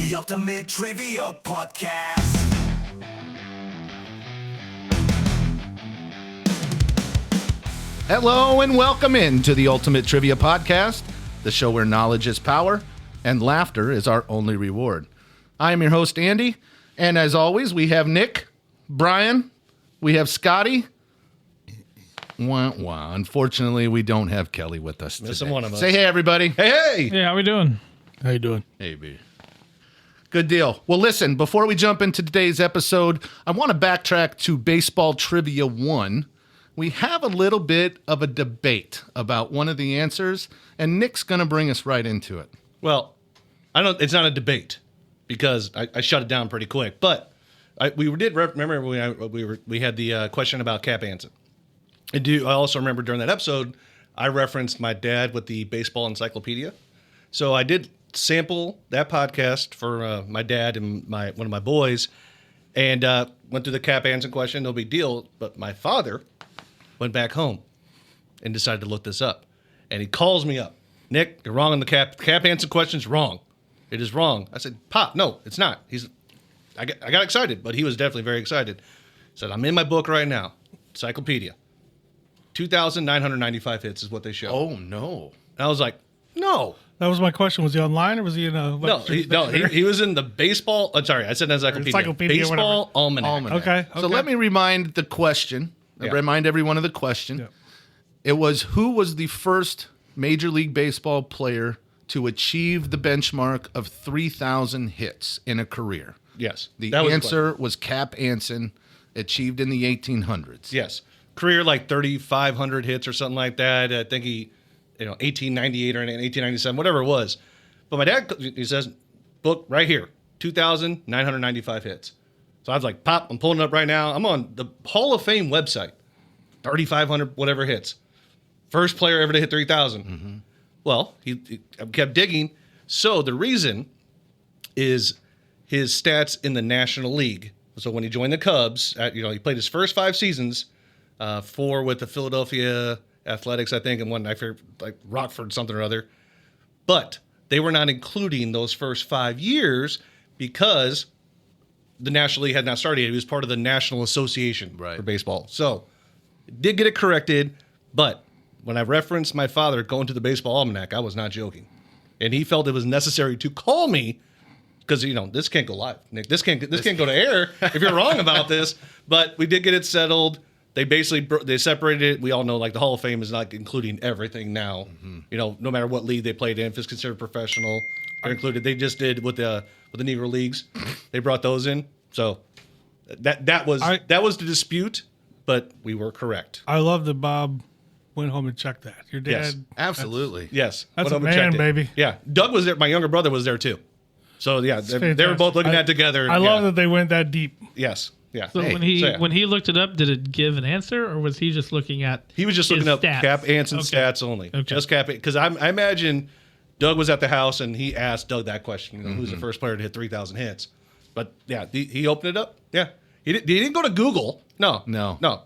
The Ultimate Trivia Podcast. Hello and welcome into the Ultimate Trivia Podcast, the show where knowledge is power and laughter is our only reward. I am your host, Andy, and as always, we have Nick, Brian, we have Scotty. Wah, wah. Unfortunately, we don't have Kelly with us today. Missing one of us. Say hey, everybody. Hey! Yeah, how we doing? How you doing? Hey, B. Good deal. Well, listen, before we jump into today's episode, I want to backtrack to Baseball Trivia 1. We have a little bit of a debate about one of the answers, and Nick's going to bring us right into it. Well, it's not a debate because I shut it down pretty quick. But we did remember we had the question about Cap Anson. I also remember during that episode, I referenced my dad with the baseball encyclopedia. So I did sample that podcast for my dad and one of my boys, and went through the Cap Anson question. No big deal. But my father went back home and decided to look this up. And he calls me up. Nick, you're wrong on the Cap Anson question's wrong. It is wrong. I said, Pop, no, it's not. I got excited, but he was definitely very excited. He said, I'm in my book right now. Encyclopedia. 2,995 hits is what they show. Oh, no. And I was like, no. That was my question. Was he online or was he in a... He was in the baseball... I said encyclopedia. Encyclopedia, Baseball almanac. Okay. So let me remind the question. Yeah. Remind everyone of the question. Yeah. It was, who was the first Major League Baseball player to achieve the benchmark of 3,000 hits in a career? Yes. The that was answer was Cap Anson, achieved in the 1800s. Yes. Career like 3,500 hits or something like that. I think he, 1898 or 1897, whatever it was. But my dad, he says, book right here, 2,995 hits. So I was like, Pop, I'm pulling it up right now. I'm on the Hall of Fame website, 3,500 whatever hits. First player ever to hit 3,000. Mm-hmm. Well, he kept digging. So the reason is his stats in the National League. So when he joined the Cubs, he played his first 5 seasons, 4 with the Philadelphia Athletics, I think, and one I fear like Rockford something or other. But they were not including those first 5 years because the National League had not started yet. He was part of the National Association for baseball. So did get it corrected, but when I referenced my father going to the baseball almanac, I was not joking. And he felt it was necessary to call me because, this can't go live, Nick. This can't go to air if you're wrong about this. But we did get it settled. They basically they separated it. We all know like the Hall of Fame is not including everything now. Mm-hmm. No matter what league they played in, if it's considered professional, they're included. They just did with the Negro leagues. They brought those in. So that was the dispute, but we were correct. I love that Bob went home and checked that. Your dad. Yes. Absolutely. Yes. That's went a home and man, checked it. baby. Yeah. Doug was there. My younger brother was there too. So yeah, they were both looking at it together. I love that they went that deep. Yes. Yeah. So when he looked it up, did it give an answer, or was he just looking at? He was just looking up stats? Cap Anson stats only. Okay. Just Cap, because I imagine Doug was at the house and he asked Doug that question. Who's the first player to hit 3,000 hits? But yeah, he opened it up. Yeah, he didn't go to Google. No.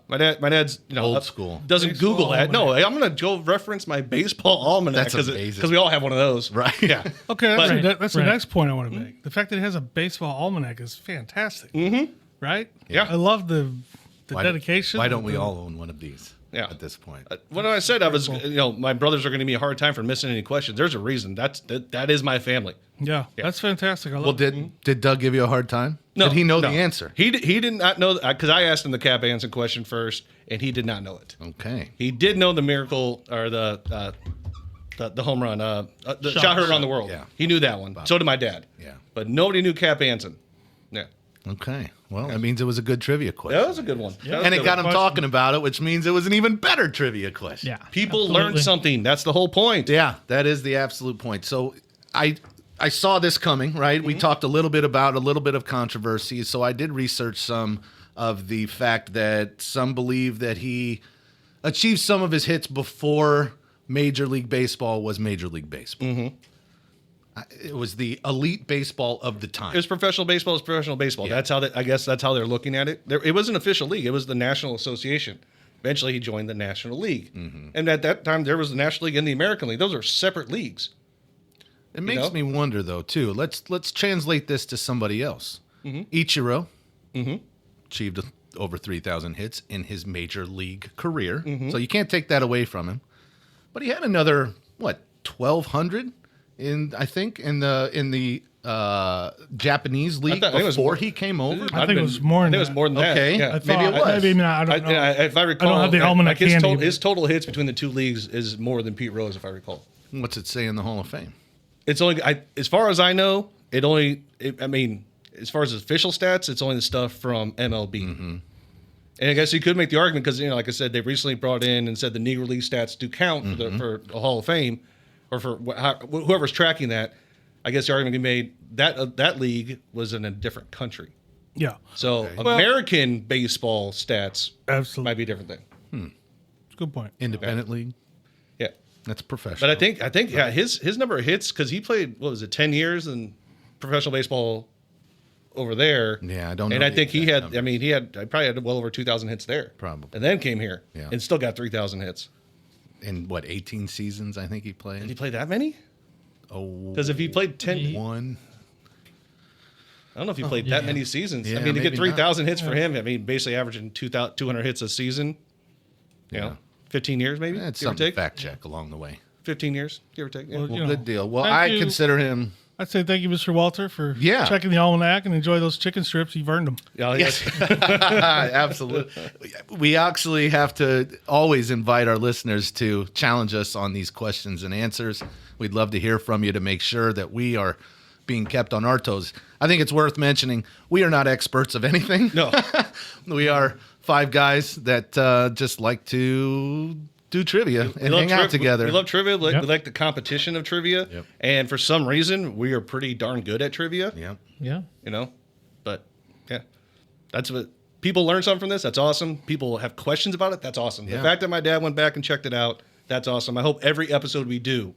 My dad's Old school. Doesn't Baseball Google that. No, almanac. I'm gonna go reference my baseball almanac That's amazing. because we all have one of those. Right. Yeah. Okay, that's the Right. next point I want to make. The fact that it has a baseball almanac is fantastic. Mm-hmm. Right? Yeah. I love the dedication. Why don't we all own one of these at this point? When I said I was, my brothers are going to give me a hard time for missing any questions. There's a reason. That is my family. Yeah, that's fantastic. I love Well, did Doug give you a hard time? No, Did he know no. the answer? He did not know because I asked him the Cap Anson question first, and he did not know it. Okay. He did know the miracle or the home run, the shot heard around the world. Yeah. He knew that one. So did my dad. Yeah. But nobody knew Cap Anson. Yeah. Okay. Well, that means it was a good trivia question. That was a good one. That was And a it good got one. him talking about it, which means it was an even better trivia question. Yeah, People absolutely. learned something. That's the whole point. Yeah, that is the absolute point. So I saw this coming, right? We talked a little bit about a little bit of controversy. So I did research some of the fact that some believe that he achieved some of his hits before Major League Baseball was Major League Baseball. Mm-hmm. It was the elite baseball of the time. It was professional baseball. It's professional baseball. Yeah. That's how I guess that's how they're looking at it. It was an official league. It was the National Association. Eventually, he joined the National League, and at that time, there was the National League and the American League. Those are separate leagues. It makes me wonder, though, too. Let's translate this to somebody else. Ichiro achieved over 3,000 hits in his major league career, so you can't take that away from him. But he had another 1,200 in the Japanese league before he came over. I think it was more than that. It was more than that. Okay. Yeah. Maybe it was. Maybe not. I don't know. If I recall, I don't have the almanac handy. his total hits between the two leagues is more than Pete Rose, if I recall. What's it say in the Hall of Fame? It's only, as far as I know, as far as official stats, it's only the stuff from MLB. And I guess you could make the argument because, like I said, they recently brought in and said the Negro League stats do count for the Hall of Fame, or for whoever's tracking that. I guess the argument can be made that league was in a different country. Yeah. So American baseball stats Absolutely. might be a different thing. It's a good point. Independent league? Yeah. That's professional. But I think his number of hits, because he played, 10 years in professional baseball over there. Yeah, I don't know. And I the think he exact had, numbers. I probably had well over 2,000 hits there. Probably. And then came here and still got 3,000 hits. In 18 seasons, I think he played? Did he play that many? Oh, Because if he played 10, one. I don't know if he played that many seasons. Yeah, to get maybe 3,000 hits for him, basically averaging 200 hits a season. You know, 15 years maybe, That's give or something to take. fact check along the way. 15 years, give or take. Yeah. Well, Well, you know, good deal. Well, thank I you. consider him. I'd say thank you, Mr. Walter, for Yeah. checking the almanac and enjoy those chicken strips. You've earned them. Yeah, yes. Absolutely. We actually have to always invite our listeners to challenge us on these questions and answers. We'd love to hear from you to make sure that we are being kept on our toes. I think it's worth mentioning we are not experts of anything. No. We are five guys that just like to do trivia and hang out together. We love trivia. We Yep. like the competition of trivia. Yep. And for some reason, we are pretty darn good at trivia. Yeah. Yeah. But yeah, that's what people learn something from this. That's awesome. People have questions about it. That's awesome. Yeah. The fact that my dad went back and checked it out, that's awesome. I hope every episode we do,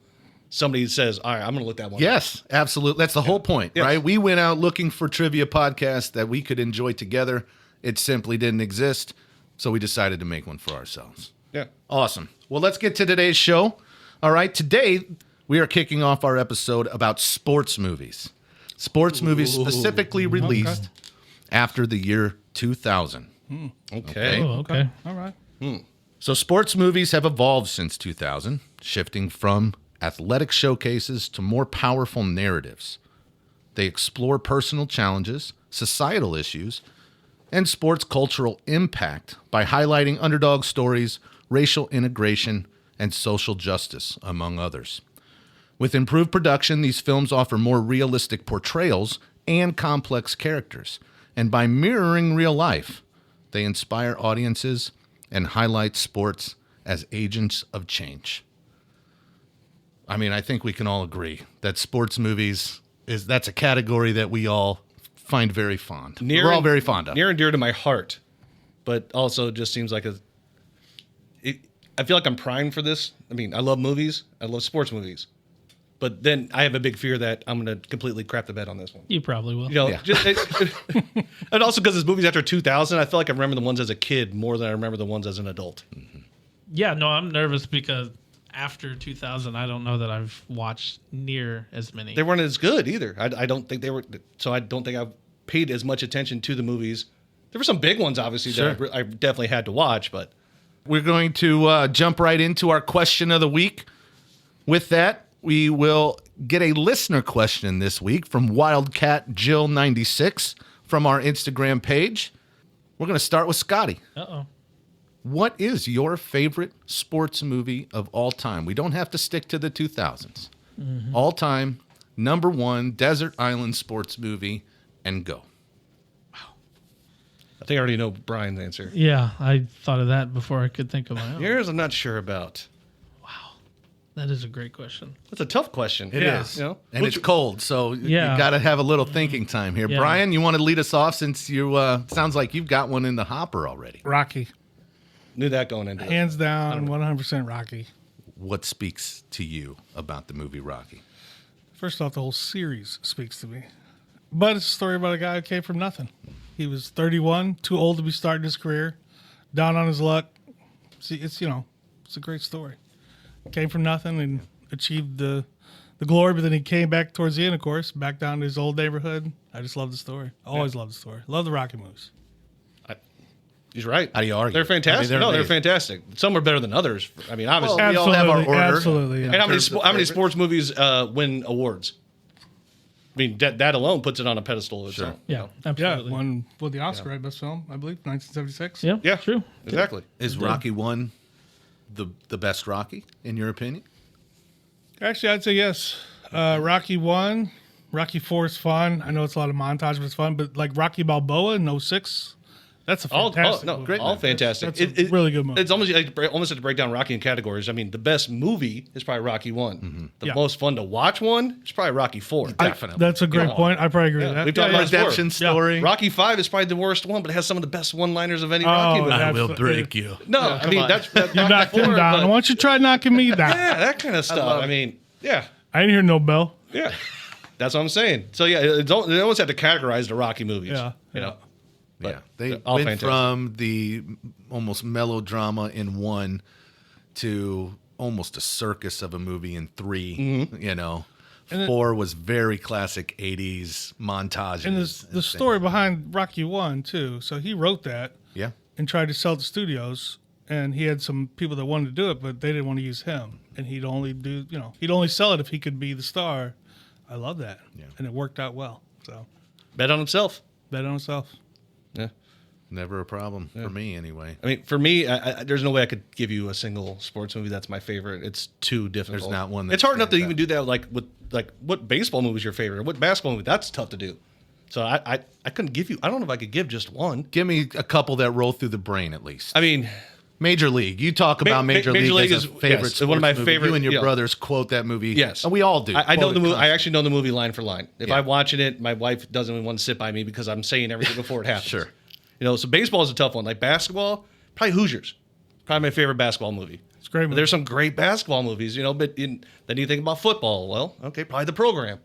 somebody says, all right, I'm going to look that one up. Yes, absolutely. That's the whole point, Yes. right? We went out looking for trivia podcasts that we could enjoy together. It simply didn't exist, so we decided to make one for ourselves. Yeah. Awesome. Well, let's get to today's show. All right, today we are kicking off our episode about sports movies. Sports movies specifically released after the year 2000. Okay. Oh, okay. All right. So sports movies have evolved since 2000, shifting from athletic showcases to more powerful narratives. They explore personal challenges, societal issues, and sports cultural impact by highlighting underdog stories, racial integration, and social justice, among others. With improved production, these films offer more realistic portrayals and complex characters, and by mirroring real life, they inspire audiences and highlight sports as agents of change. I mean, I think we can all agree that sports movies that's a category that we all find very fond. We're all very fond of. Near and dear to my heart, but also just seems like I feel like I'm primed for this. I mean, I love movies. I love sports movies. But then I have a big fear that I'm going to completely crap the bed on this one. You probably will. Yeah. And also because it's movies after 2000, I feel like I remember the ones as a kid more than I remember the ones as an adult. Yeah, no, I'm nervous because after 2000, I don't know that I've watched near as many. They weren't as good either. I don't think they were. So I don't think I've paid as much attention to the movies. There were some big ones, obviously, Sure. that I definitely had to watch. But We're going to jump right into our question of the week. With that, we will get a listener question this week from Wildcat Jill 96 from our Instagram page. We're going to start with Scotty. Uh-oh. What is your favorite sports movie of all time? We don't have to stick to the 2000s. All time, number one, desert island sports movie, and go. I think I already know Brian's answer. Yeah, I thought of that before I could think of my own. Yours, I'm not sure about. That is a great question. That's a tough question. It is, You know? and it's cold, so Yeah. you got to have a little thinking time here. Yeah. Brian, you want to lead us off since you sounds like you've got one in the hopper already. Rocky. Knew that going into it. Hands down, 100% Rocky. What speaks to you about the movie Rocky? First off, the whole series speaks to me. But it's a story about a guy who came from nothing. He was 31, too old to be starting his career, down on his luck. See, it's a great story. Came from nothing and achieved the the glory, but then he came back towards the end, of course, back down to his old neighborhood. I just love the story. Always love the story. Love the Rocky movies. He's right. How do you argue? They're fantastic. I mean, they're amazing. fantastic. Some are better than others. I mean, obviously. Well, we all have our order. Absolutely. Yeah. And how terms of many favorite. sports movies win awards? I mean, that alone puts it on a pedestal. Of its own, you Yeah, know? absolutely. Won the Oscar, right? Best film, I believe, 1976. Yeah, Yeah, true. Exactly. Is Rocky 1 the best Rocky, in your opinion? Actually, I'd say yes. Rocky 1, Rocky 4 is fun. I know it's a lot of montage, but it's fun. But like Rocky Balboa in 06, that's a fantastic movie. all fantastic. That's a really good movie. It's almost have to break down Rocky in categories. I mean, the best movie is probably Rocky 1. The Yeah. most fun to watch one is probably Rocky 4. Definitely. That's a great Yeah. point. I probably agree with that. We've talked about this Redemption before. story. Rocky 5 is probably the worst one, but it has some of the best one-liners of any Rocky movie. I will break you. No, I mean, that's You knocked him down. Why don't you try knocking me down? Yeah, that kind of stuff. I mean, yeah. I didn't hear no bell. Yeah, that's what I'm saying. So yeah, they almost have to categorize the Rocky movies. Yeah, you know. Yeah, they all went fantastic. from the almost melodrama in 1 to almost a circus of a movie in 3. Mm-hmm. You know, And 4 was very classic 80s montages. And the things. story behind Rocky 1, too. So he wrote that Yeah, and tried to sell it to studios. And he had some people that wanted to do it, but they didn't want to use him. And he'd only he'd only sell it if he could be the star. I love that. Yeah. And it worked out well. So Bet on himself. bet on himself. Yeah. never a problem for me anyway. I mean, for me, there's no way I could give you a single sports movie that's my favorite. It's too difficult. There's not one that It's hard enough to stands even out. do that. Like what baseball movie is your favorite? What basketball movie? That's tough to do. So I couldn't give you. I don't know if I could give just one. Give me a couple that roll through the brain at least. I mean, Major League. You talk about Major Major League League as a is- favorite. yes, one of my sports movie. favorite- You and your yeah. brothers quote that movie. Yes, and we all do. I know Quote the it movie. I constantly. actually know the movie line for line. If Yeah. I'm watching it, my wife doesn't even want to sit by me because I'm saying everything before it happens. Sure. You know, so baseball is a tough one. Like basketball, probably Hoosiers. Probably my favorite basketball movie. It's a great But movie. there's some great basketball movies, you know. But then you think about football. Well, okay, probably The Program.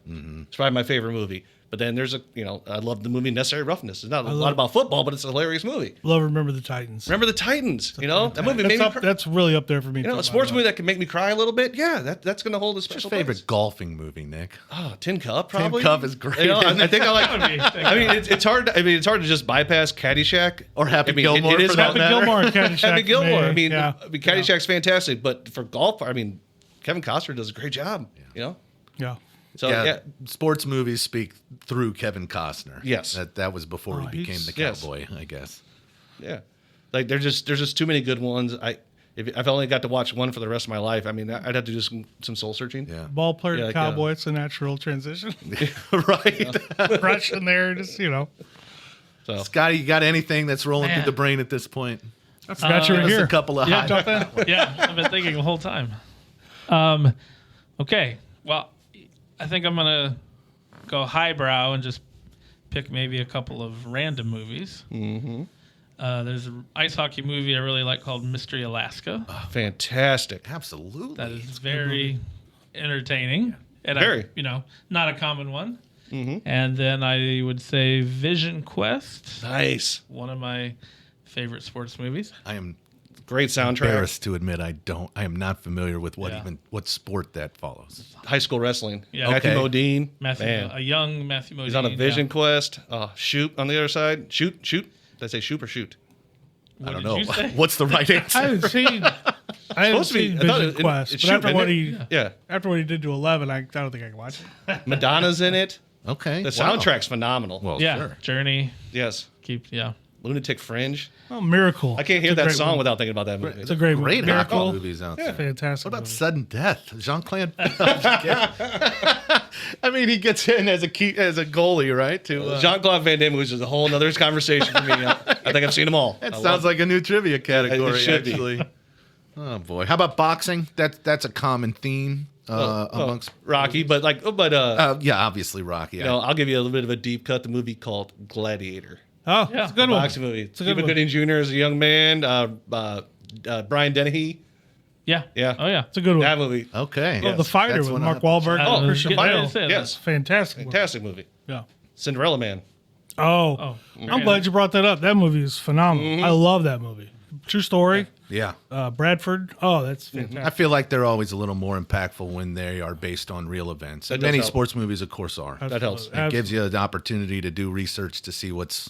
It's probably my favorite movie. But then there's I love the movie Necessary Roughness. It's not a lot about football, but it's a hilarious movie. Love Remember the Titans. Remember the Titans? You know, that movie made That's, me cry. that's really up there for me. You know, too, a sports by the movie way. that can make me cry a little bit. Yeah, that's going to hold a What's special your favorite place. golfing movie, Nick? Oh, Tin Cup, probably. Cup is great. You know, I think I like. That would be- I mean, it's hard. It's hard to just bypass Caddyshack Or Happy I mean, Gilmore It is for that Happy matter. Gilmore and Caddyshack. Happy Gilmore. me, I mean, yeah. Caddyshack's fantastic, but for golf, I mean, Kevin Costner does a great job. You know, Yeah. so yeah, sports movies speak through Kevin Costner. Yes. that was before he became he's- the yes. cowboy, I guess. yeah. Like there's just too many good ones. If I've only got to watch one for the rest of my life, I mean, I'd have to do some soul searching. Yeah, Ball player Yeah, to like, cowboy. It's a natural transition. right. Rush in there, just So Scotty, you got anything that's rolling Man. through the brain at this point? I forgot you were Give us here. a couple of Yeah. high. Yeah, I've been thinking the whole time. Okay, well, I think I'm gonna go highbrow and just pick maybe a couple of random movies. Mm-hmm. There's an ice hockey movie I really like called Mystery Alaska. fantastic. Absolutely. That is very entertaining. And Very. not a common one. And then I would say Vision Quest, Nice, one of my favorite sports movies. I am great soundtrack. embarrassed to admit I am not familiar with Yeah. what sport that follows. High school wrestling. Yeah. Matthew Okay. Modine. A Man. young Matthew Modine. He's on a yeah. Vision Quest. Shoot on the other side. Shoot. Did I say shoot or shoot? What I don't did know. you say? What's the right I answer? haven't seen. I haven't Supposed to be- seen I thought Vision it- Quest, it's but after shooting, what isn't he Yeah. after what he did to 11, I don't think I can watch it. Madonna's in it. Okay. The wow. soundtrack's phenomenal. Well, Yeah, sure. Journey. Yes. Yeah. Lunatic Fringe. Oh, Miracle! I can't hear It's a that great song one. without thinking about that movie. It's a great Great movie. hockey Miracle. movies out there. Fantastic. What about movie. Sudden Death? Jean-Claude. I mean, he gets in as a goalie, right? To Jean-Claude Van Damme, which is a whole other conversation for me. I think I've seen them all. that I sounds love- like a new trivia category, It should be. actually. Oh boy, how about boxing? That's a common theme amongst Rocky, but yeah, obviously Rocky. I'll give you a little bit of a deep cut. The movie called Gladiator. Oh, Yeah. it's a good one. Boxing movie. a good Cuba one. Gooding Jr. as a young man. Brian Dennehy. Yeah. Yeah. Oh yeah. It's a good one. That movie. Okay. Oh, The Fighter That's with one Mark I'll- Wahlberg. Oh, Christian Getting ready Bale. to say it. Yes. Fantastic. Fantastic movie. Yeah. Cinderella Man. Oh, Oh, I'm glad you brought that up. That movie is phenomenal. I love that movie. True story. Yeah. Bradford. Oh, that's fantastic. I feel like they're always a little more impactful when they are based on real events. And does many help. sports movies, of course, are. That helps. It gives you an opportunity to do research to see what's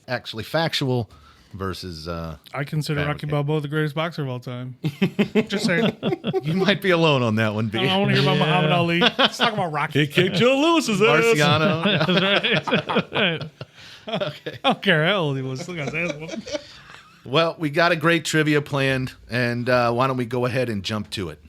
actually factual versus. I consider Rocky fabricated. Balboa the greatest boxer of all time. Just saying. You might be alone on that one, B. I want to hear about Muhammad Ali. Let's talk about Rocky. Kick Joe Lewis's Marciano. I don't care how old he was. Look at that. Well, we got a great trivia planned, and why don't we go ahead and jump to it?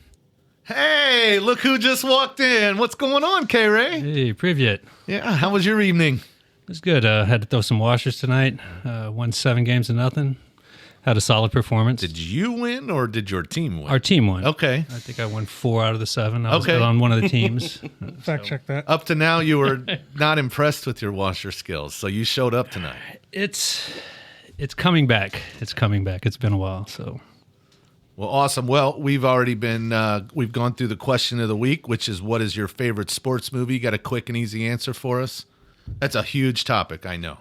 Hey, look who just walked in. What's going on, K-Ray? Hey, Privyet. Yeah, how was your evening? It was good. Had to throw some washers tonight. Won 7 games to nothing. Had a solid performance. Did you win or did your team win? Our team won. Okay. I think I won 4 out of the 7. I was Okay. good on one of the teams. Fact check that. Up to now, you were not impressed with your washer skills, so you showed up tonight. It's coming back. It's coming back. It's been a while. So Well, awesome. Well, we've already been, we've gone through the question of the week, which is what is your favorite sports movie? You got a quick and easy answer for us? That's a huge topic, I know.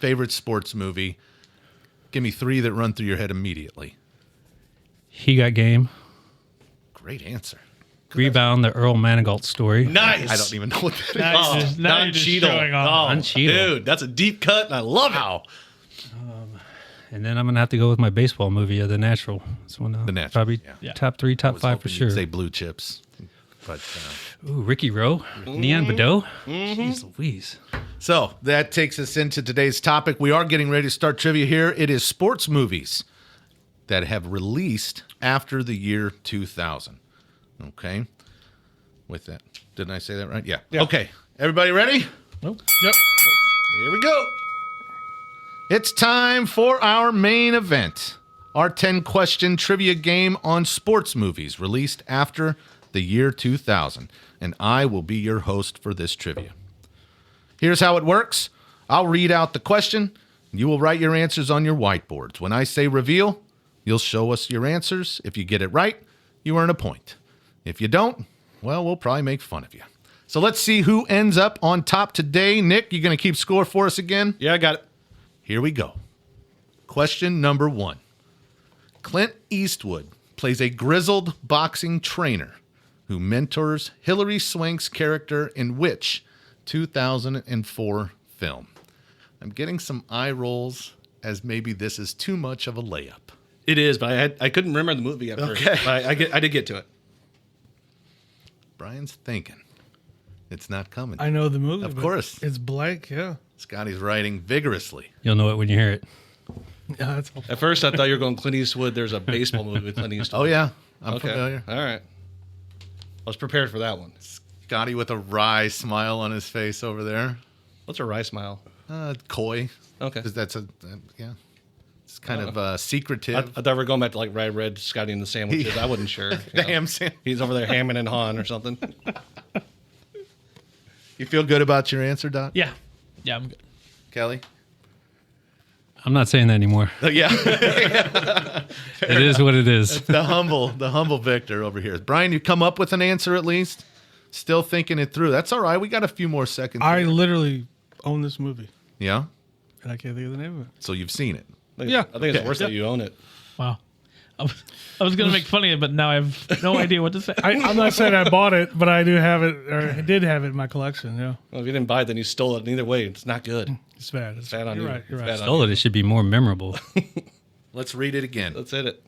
Favorite sports movie? Give me 3 that run through your head immediately. He Got Game. Great answer. Rebound, the Earl Manigault story. Nice. I don't even know what that is. Now you're just, now you're just Cheadle. showing off. Don Cheadle. Dude, that's a deep cut, and I love it. And then I'm going to have to go with my baseball movie, The Natural. It's one of The Natural, probably yeah. top 3, I top was 5 for hoping sure. you'd say Blue Chips. But Ooh, Ricky Rowe, Neon Bedeau. Jeez Louise. so that takes us into today's topic. We are getting ready to start trivia here. It is sports movies that have released after the year 2000. Okay. With that, didn't I say that right? Yeah. Okay. Everybody ready? Yep. Here we go. It's time for our main event. Our 10-question trivia game on sports movies released after the year 2000. And I will be your host for this trivia. Here's how it works. I'll read out the question. You will write your answers on your whiteboards. When I say reveal, you'll show us your answers. If you get it right, you earn a point. If you don't, well, we'll probably make fun of you. So let's see who ends up on top today. Nick, you going to keep score for us again? Yeah, I got it. Here we go. Question number 1. Clint Eastwood plays a grizzled boxing trainer who mentors Hilary Swank's character in which 2004 film? I'm getting some eye rolls as maybe this is too much of a layup. It is, but I couldn't remember the movie at first. Okay. But I did get to it. Brian's thinking. It's not coming. I know the movie. Of but course. It's blank. Yeah. Scotty's writing vigorously. You'll know it when you hear it. Yeah, that's all. At first, I thought you were going Clint Eastwood. There's a baseball movie with Clint Eastwood. Oh, yeah. I'm Okay. familiar. All right. I was prepared for that one. Scotty with a wry smile on his face over there. What's a wry smile? Coy. Okay. 'Cause that's yeah. It's kind of secretive. I thought we were going back to like Rye Red, Scotty and the Sandwiches. I wasn't sure. The ham sandwich. He's over there hamming and hawing or something. You feel good about your answer, Doc? Yeah. Yeah, I'm good. Kelly? I'm not saying that anymore. Yeah. It is what it is. the humble Victor over here. Brian, you come up with an answer at least? Still thinking it through. That's all right. We got a few more seconds. I here. literally own this movie, Yeah? and I can't think of the name of it. So you've seen it. Yeah. I think it's Okay. worse that you own it. Wow. I was going to make fun of you, but now I have no idea what to say. I'm not saying I bought it, but I do have it, or I did have it in my collection. Yeah, Well, if you didn't buy it, then you stole it. Either way, it's not good. it's bad. It's Bad on you're you. right. You're It's right. bad on Stole it. It should be more memorable. Let's read it again. Let's hit it.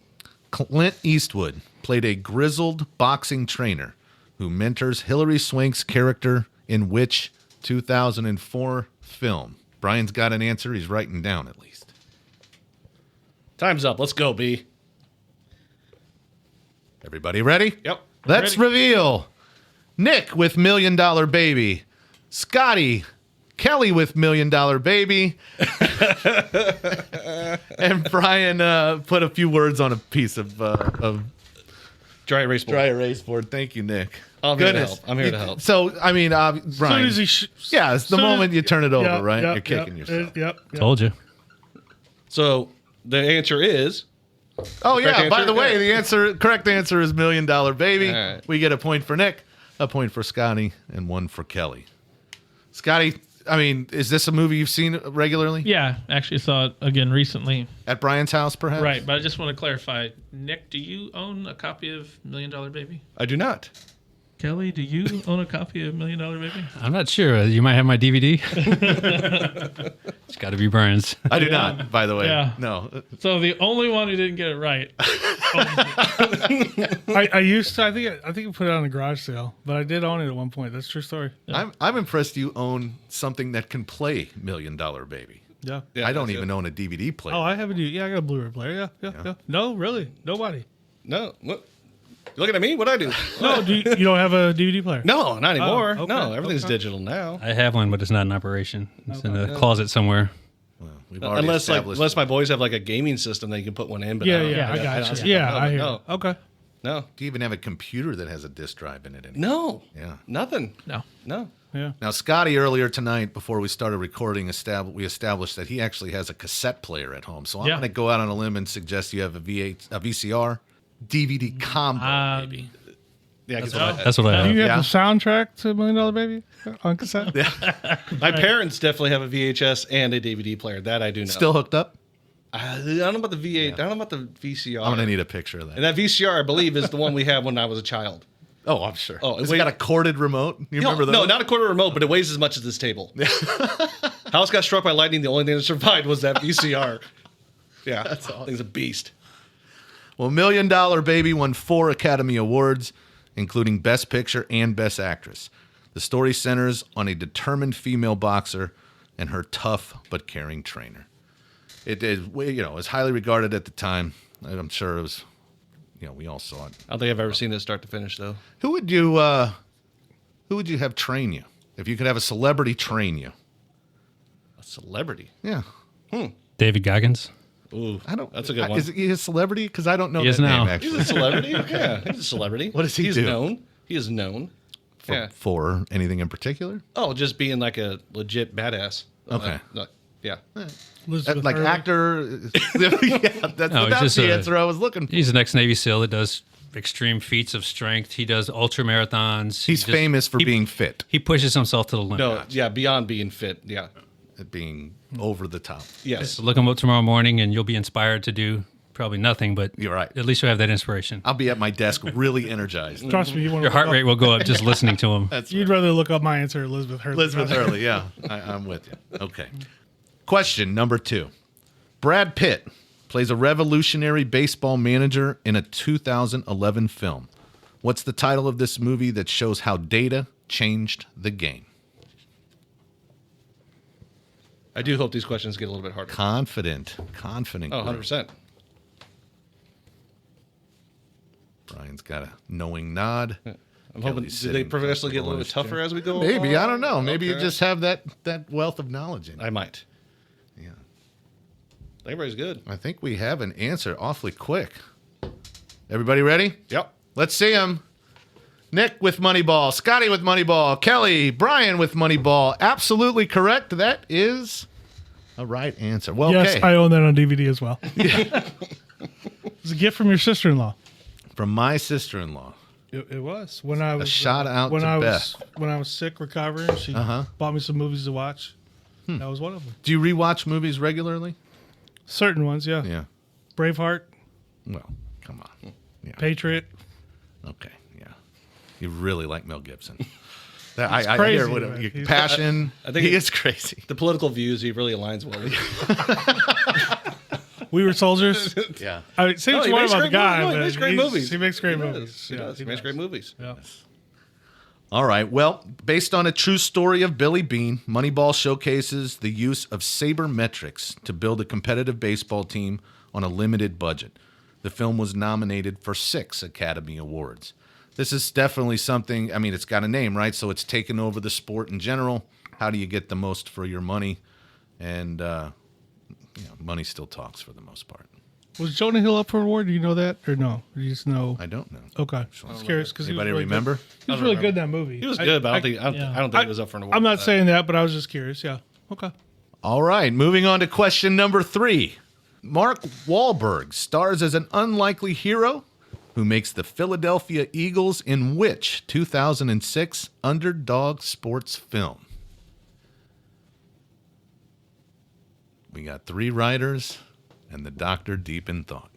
Clint Eastwood played a grizzled boxing trainer who mentors Hilary Swank's character in which 2004 film? Brian's got an answer. He's writing down at least. Time's up. Let's go, B. Everybody ready? Yep. Let's reveal. Nick with $1 Million Baby. Scotty. Kelly with $1 Million Baby. And Brian put a few words on a piece of Dry erase board. dry erase board. Thank you, Nick. I'm here to help. I'm here to help. So, I mean, As soon Brian. as he Yeah, it's the soon moment as- you turn it over, Yep, right? yep, You're kicking yep, yourself. Yep. Told you. So the answer is Oh, yeah. Correct By answer? the way, Yeah. the correct answer is $1 Million Baby. All right. We get a point for Nick, a point for Scotty, and one for Kelly. Scotty, I mean, is this a movie you've seen regularly? Yeah, actually saw it again recently. At Brian's house, perhaps? Right, but I just want to clarify. Nick, do you own a copy of $1 Million Baby? I do not. Kelly, do you own a copy of $1 Million Baby? I'm not sure. You might have my DVD. It's got to be Brian's. I do not, by the way. Yeah. No. So the only one who didn't get it right. I used to. I think I put it on a garage sale, but I did own it at one point. That's a true story. I'm impressed you own something that can play $1 Million Baby. Yeah. Yeah, I don't that's even it. own a DVD player. Oh, I have a yeah. I got a Blu-ray player. Yeah. No, really, nobody. No. What? You looking at me? What'd I do? No, you don't have a DVD player? No, not anymore. okay, No, everything's okay. digital now. I have one, but it's not in operation. It's in a closet somewhere. Well, we've already Unless my boys have like a gaming system that you can put one in. But Yeah, I don't- yeah, I got don't- you. Yeah, no, I hear. no, you. Okay. no, Do you even have a computer that has a disk drive in it anymore? no, Yeah. nothing. No. No. Yeah. Now, Scotty, earlier tonight, before we started recording, we established that he actually has a cassette player at home. So I'm Yeah. going to go out on a limb and suggest you have a VCR, DVD combo, maybe. Yeah, 'cause That's what I Do have. you have Yeah. the soundtrack to $1 Million Baby on cassette? my parents definitely have a VHS and a DVD player. That I do know. Still hooked up? I don't know about the V8. I don't know about the VCR. I'm going to need a picture of that. And that VCR, I believe, is the one we had when I was a child. Oh, I'm sure. Oh, It's wait. got a corded remote. You remember those? No, not a quarter remote, but it weighs as much as this table. House got struck by lightning. The only thing that survived was that VCR. Yeah, that's all. Thing's a beast. Well, $1 Million Baby won 4 Academy Awards, including Best Picture and Best Actress. The story centers on a determined female boxer and her tough but caring trainer. It is, it was highly regarded at the time. I'm sure it was, we all saw it. I don't think I've ever seen it start to finish, though. Who would you have train you if you could have a celebrity train you? A celebrity. Yeah, David Goggins. Ooh, I don't. That's a good one. Is he a celebrity? Because I don't know He is that now. name He's actually. a celebrity. Yeah, he's a celebrity. What does he He's do? known. He is known. Yeah. For anything in particular? Oh, just being like a legit badass. Okay. Yeah. Elizabeth Like Hurley. actor? Yeah, that's No, he's that's just the a- answer I was looking for. He's an ex-Navy SEAL that does extreme feats of strength. He does ultra marathons. He's famous for being fit, He pushes himself to the limit. No, yeah, beyond being fit. Yeah. at being over the top. Yes. So look him up tomorrow morning, and you'll be inspired to do probably nothing, but You're right. at least you'll have that inspiration. I'll be at my desk really energized. Trust me, you want Your heart rate will go up just listening to him. You'd rather look up my answer, Elizabeth Hurley. Elizabeth Hurley, yeah. I'm with you. Okay. Question number 2. Brad Pitt plays a revolutionary baseball manager in a 2011 film. What's the title of this movie that shows how data changed the game? I do hope these questions get a little bit harder. Confident Oh, group. 100%. Brian's got a knowing nod. I'm hoping, Kelly's do they sitting progressively get a comfortable little in bit his tougher chair. as we go Maybe, along? I don't know. Maybe you Okay. just have that wealth of knowledge in you. I might. Yeah. Everybody's good. I think we have an answer awfully quick. Everybody ready? Yep. Let's see them. Nick with Moneyball, Scotty with Moneyball, Kelly, Brian with Moneyball. Absolutely correct. That is a right answer. Well, Yes, okay. I own that on DVD as well. It's a gift from your sister-in-law. From my sister-in-law. It was when I was shout out when to I Beth. was when I was sick recovering. She bought me some movies to watch. That was one of them. Do you rewatch movies regularly? Certain ones, yeah. Yeah. Braveheart, Well, come on. Yeah. Patriot. Okay. Yeah. You really like Mel Gibson. I hear crazy, what man. He's- passion. I think he it- is crazy. The political views, he really aligns well with. We Were Soldiers. Yeah. I mean, say No, what he you want makes about great the guy, movies. No, he but makes great he's- movies. He makes great He does. movies. He does. He makes great movies. Yeah. All right. Well, based on a true story of Billy Beane, Moneyball showcases the use of sabermetrics to build a competitive baseball team on a limited budget. The film was nominated for 6 Academy Awards. This is definitely something, I mean, it's got a name, right? So it's taken over the sport in general. How do you get the most for your money? And, money still talks for the most part. Was Jonah Hill up for an award? Do you know that or no? Or you just know? I don't know. Okay, I was curious because Anybody really remember? Good. He was really good in that movie. He was good, but I don't think he was up for an award. I'm for not that. saying that, but I was just curious. Yeah. Okay. All right, moving on to question number 3. Mark Wahlberg stars as an unlikely hero who makes the Philadelphia Eagles in which 2006 underdog sports film? We got 3 writers and the doctor deep in thought.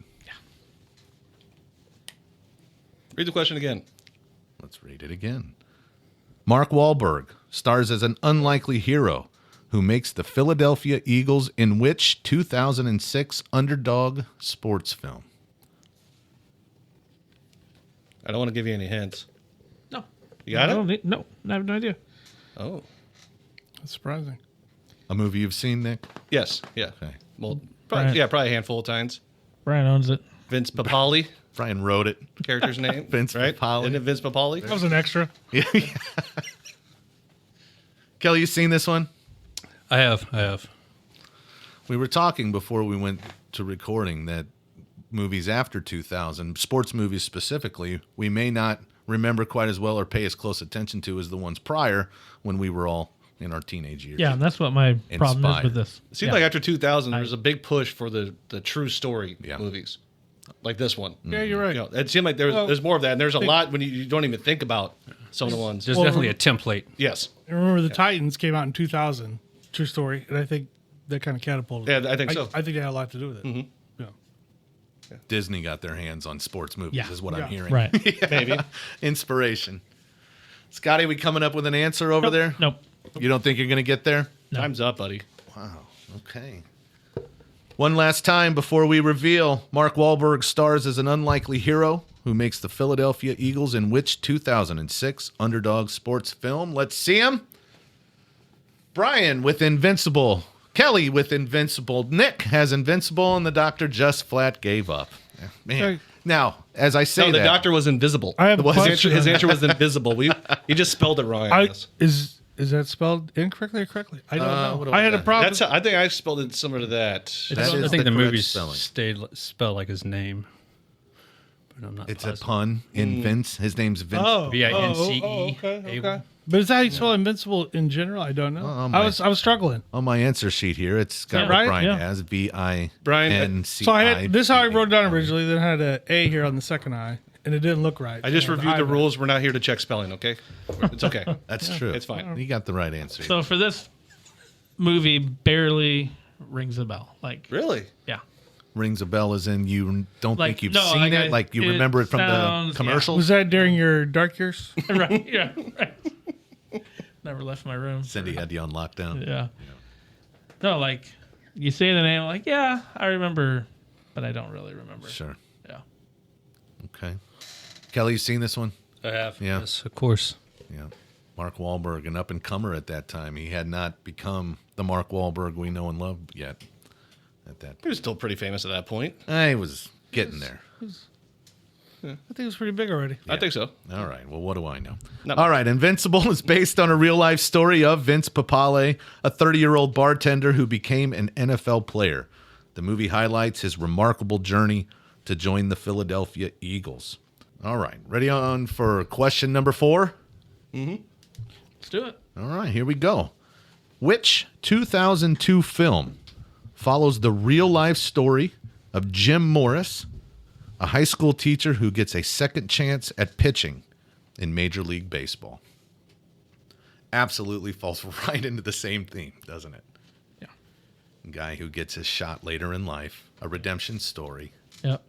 Read the question again. Let's read it again. Mark Wahlberg stars as an unlikely hero who makes the Philadelphia Eagles in which 2006 underdog sports film? I don't want to give you any hints. No. You got I it? don't need, no, I have no idea. Oh. That's surprising. A movie you've seen, Nick? Yes. Yeah. Okay. Well, Right. probably a handful of times. Brian owns it. Vince Papali, Brian wrote it. character's name. Vince right? Papali. Isn't it Vince Papali? That was an extra. Kelly, you seen this one? I have. We were talking before we went to recording that movies after 2000, sports movies specifically, we may not remember quite as well or pay as close attention to as the ones prior when we were all in our teenage years. Yeah, and that's what my problem is Inspired. with this. It seemed Yeah. like after 2000, there was a big push for the true story Yeah. movies, like this one. Yeah, you're right. You know, it seemed like there's more of that, and there's a lot when you don't even think about some of the ones. There's Well, definitely a template. Yes, I remember the Titans came out in 2000. True story, and I think that kind of catapulted. Yeah, I think so. I think they had a lot to do with it. Yeah. Disney got their hands on sports movies, Yeah. is what I'm Yeah. hearing. Right. maybe. Inspiration. Scotty, we coming up with an answer over there? Nope. You don't think you're going to get there? Time's up, buddy. Wow. Okay. One last time before we reveal, Mark Wahlberg stars as an unlikely hero who makes the Philadelphia Eagles in which 2006 underdog sports film? Let's see him. Brian with Invincible. Kelly with Invincible. Nick has Invincible, and the doctor just flat gave up. Man. Okay. Now, as I say No, the that, doctor was invisible. I have a his answer, question. his answer was invisible. He just spelled it wrong. I guess. Is that spelled incorrectly or correctly? I don't what know. do I had a got? problem. I think I spelled it similar to that. That I is think the the correct movie spelling. stayed spelled like his name, but I'm not. it's a positive. pun. Vince. His name's Vince. VINCE. okay. But is that how you spell invincible in general? I don't know. I was struggling. On my answer sheet here, it's got Yeah, what right? Brian Yeah. has. VINCI. So I had this is how I wrote it down originally. Then I had an A here on the second I, and it didn't look right. I just So reviewed the I- rules. We're not here to check spelling, okay? It's okay. That's true. It's fine. You got the right answer. So for this movie, barely rings a bell. Like, Really? yeah. Rings a bell as in you don't Like, think you've no, seen like it, I- like you it remember it from sounds- the commercials. Was that during your dark years? Right. Yeah. Right. Never left my room. Cindy had you on lockdown. Yeah. No, like you say the name, like, yeah, I remember, but I don't really remember. Sure. Yeah. Okay. Kelly, you seen this one? I have. Yeah. Yes, of course. Yeah. Mark Wahlberg, an up and comer at that time. He had not become the Mark Wahlberg we know and love yet. At that He was still pretty famous at that point. I was getting there. I think it was pretty big already. I think so. All right. Well, what do I know? No. All right. Invincible is based on a real life story of Vince Papale, a 30-year-old bartender who became an NFL player. The movie highlights his remarkable journey to join the Philadelphia Eagles. All right. Ready on for question number 4? Let's do it. All right. Here we go. Which 2002 film follows the real life story of Jim Morris, a high school teacher who gets a second chance at pitching in Major League Baseball? Absolutely falls right into the same theme, doesn't it? Yeah. A guy who gets his shot later in life, a redemption story. Yep.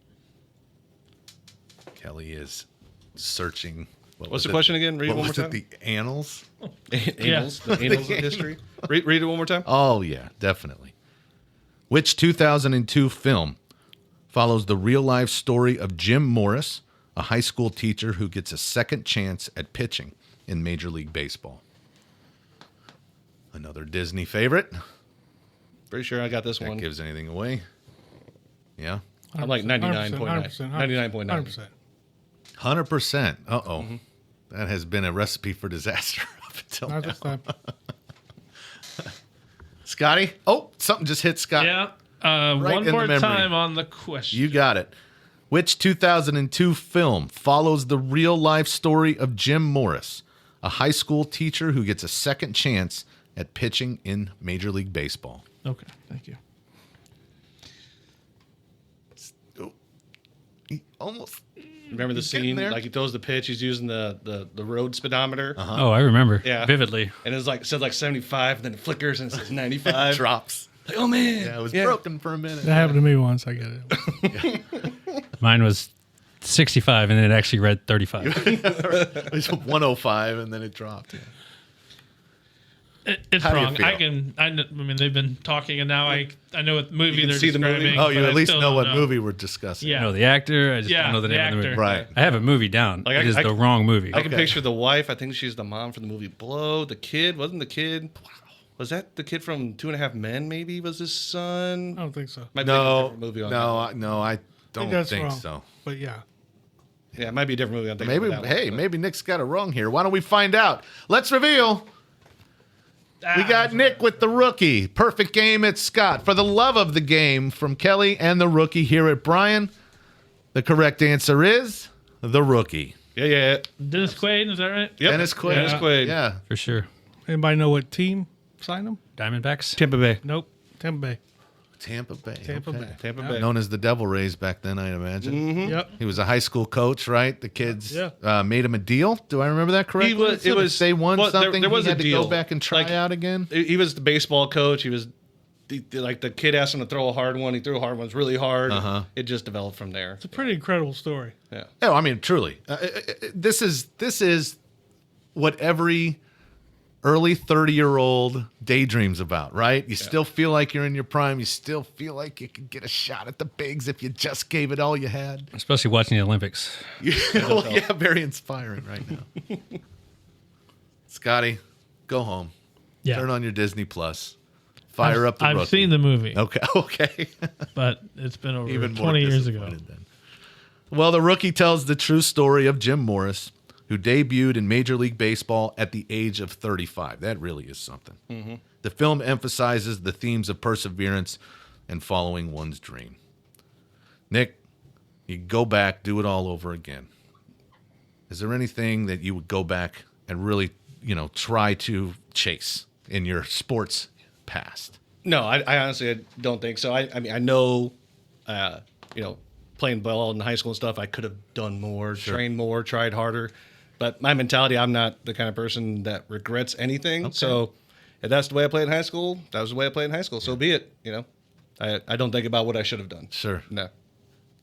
Kelly is searching. What What's was the it? question again? Read it What one was more it? time. The annals? Annals, the annals of history. Read it one more time. Oh, yeah, definitely. Which 2002 film follows the real life story of Jim Morris, a high school teacher who gets a second chance at pitching in Major League Baseball? Another Disney favorite. Pretty sure I got this That one. gives anything away. Yeah. I'm like 99.9. 99.9. 100%. 100%. Uh-oh. That has been a recipe for disaster up until Not now. this time. Scotty? Oh, something just hit Scott. Yeah. Right One in the more memory. time on the question. You got it. Which 2002 film follows the real life story of Jim Morris, a high school teacher who gets a second chance at pitching in Major League Baseball? Okay. Thank you. Almost. Remember the He's getting scene? there. Like he throws the pitch, he's using the road speedometer. Uh-huh. Oh, I remember. Yeah. Vividly. And it's like it says like 75, and then it flickers and it says 95. Drops. Like, oh man, Yeah, it was broken for a minute. That happened to me once. I get it. Mine was 65, and it actually read 35. It was 105, and then it dropped. Yeah. It's How do you wrong. feel? I mean, they've been talking, and now I know what movie can they're see the movie? describing. Oh, you but at I least still know don't what movie we're discussing. Yeah. I know the actor. I just Yeah, don't know the the name of the movie. actor. Right. I have a movie down. Like, it is I- the wrong movie. I can Okay. picture the wife. I think she's the mom from the movie Blow. The kid wasn't the kid. Was that the kid from 2.5 Men? Maybe was his son. I don't think so. Might be a No, different movie on no, I I don't that's think wrong. so. But yeah. that. Yeah, it might be a different movie. I'm thinking Maybe, of that hey, one, but- maybe Nick's got it wrong here. Why don't we find out? Let's reveal. We got Nick with the rookie. Perfect game at Scott. For the love of the game from Kelly and the rookie here at Brian, the correct answer is the rookie. Yeah. Dennis Quaid, is that right? Yep. Dennis Quaid. Dennis Quaid. Yeah. For sure. Anybody know what team signed him? Diamondbacks. Tampa Bay. Nope. Tampa Bay. Tampa Bay. Tampa Okay. Bay. Tampa Yeah. Bay. Known as the Devil Rays back then, I imagine. Yep. He was a high school coach, right? The kids Yeah. made him a deal. Do I remember that correctly? He was- it was- they won well, there- something. there was he a had to deal. go back and try Like, out again. He was the baseball coach. He was like the kid asked him to throw a hard one. He threw a hard one. It was really hard. Uh-huh. It just developed from there. It's a pretty incredible story. Yeah. Oh, I mean, truly, this is what every early 30-year-old daydreams about, right? You still feel like you're in your prime. You still feel like you could get a shot at the bigs if you just gave it all you had. Especially watching the Olympics. Well, yeah, very inspiring right now. Scotty, go home. Yeah. Turn on your Disney Plus. Fire up the I've rookie. seen the movie, Okay. but it's been over Even more 20 years ago. disappointed then. Well, the rookie tells the true story of Jim Morris, who debuted in Major League Baseball at the age of 35. That really is something. The film emphasizes the themes of perseverance and following one's dream. Nick, you go back, do it all over again. Is there anything that you would go back and really, try to chase in your sports past? No, I honestly don't think so. I mean, I know, playing ball in high school and stuff, I could have done more, trained more, tried harder. But my mentality, I'm not the kind of person that regrets anything. So if that's the way I played in high school, that was the way I played in high school. So be it. I don't think about what I should have done. Sure. No.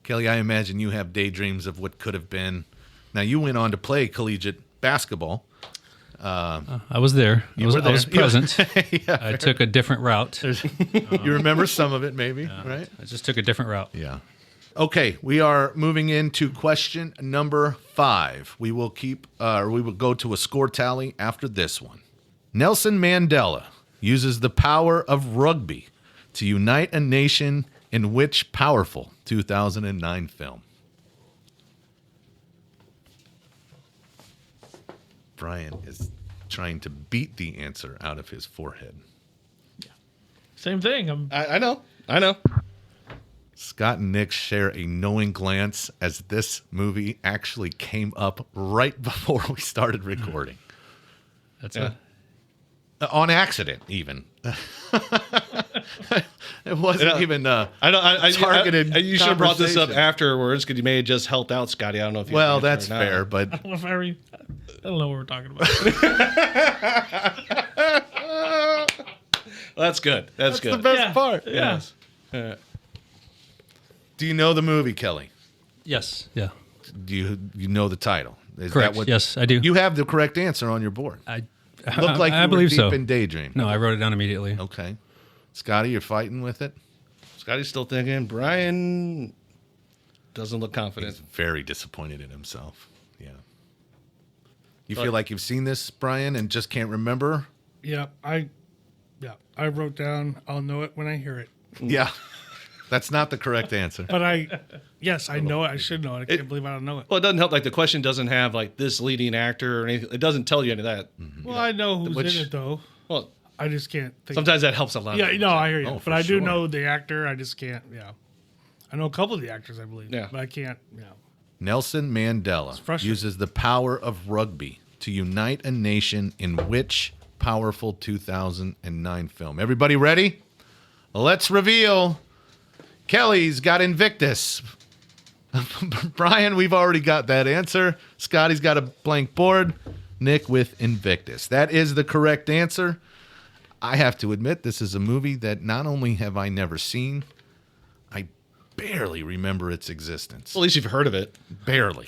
Kelly, I imagine you have daydreams of what could have been. Now, you went on to play collegiate basketball. I was there. I was were there. present. Yeah, I took a different route. you remember some of it, maybe, right? I just took a different route. Yeah. Okay, we are moving into question number 5. We will go to a score tally after this one. Nelson Mandela uses the power of rugby to unite a nation in which powerful 2009 film? Brian is trying to beat the answer out of his forehead. Same thing. I know. Scott and Nick share a knowing glance as this movie actually came up right before we started recording. That's Yeah. On accident, even. It wasn't even targeted. You should have brought this up conversation. afterwards because you may have just helped out Scotty. I don't know if you Well, answered that's or not. fair, but I don't know what we're talking about. That's good. That's good. the best Yeah. part. Yeah. Do you know the movie, Kelly? Yes. Yeah. Do you know the title? Is Correct. That what, Yes, I do. You have the correct answer on your board. I Look like I you were believe deep so. in daydream. No, I wrote it down immediately. Okay. Scotty, you're fighting with it? Scotty's still thinking. Brian doesn't look confident. He's very disappointed in himself. Yeah. You feel like you've seen this, Brian, and just can't remember? Yeah. I wrote down, I'll know it when I hear it. Yeah. That's not the correct answer. But I know it. I should know it. I can't believe I don't know it. Well, it doesn't help. Like the question doesn't have like this leading actor or anything. It doesn't tell you any of that. Well, I know who's Which- in it, though. Well, I just can't think. sometimes that helps a lot. Yeah, no, I hear you. Oh, for but I do sure. know the actor. I just can't, I know a couple of the actors, I believe. Yeah. But I can't, Nelson Mandela frustrating. uses the power of rugby to unite a nation in which powerful 2009 film? Everybody ready? Let's reveal. Kelly's got Invictus. Brian, we've already got that answer. Scotty's got a blank board. Nick with Invictus. That is the correct answer. I have to admit, this is a movie that not only have I never seen, I barely remember its existence. Well, at least you've heard of it. Barely.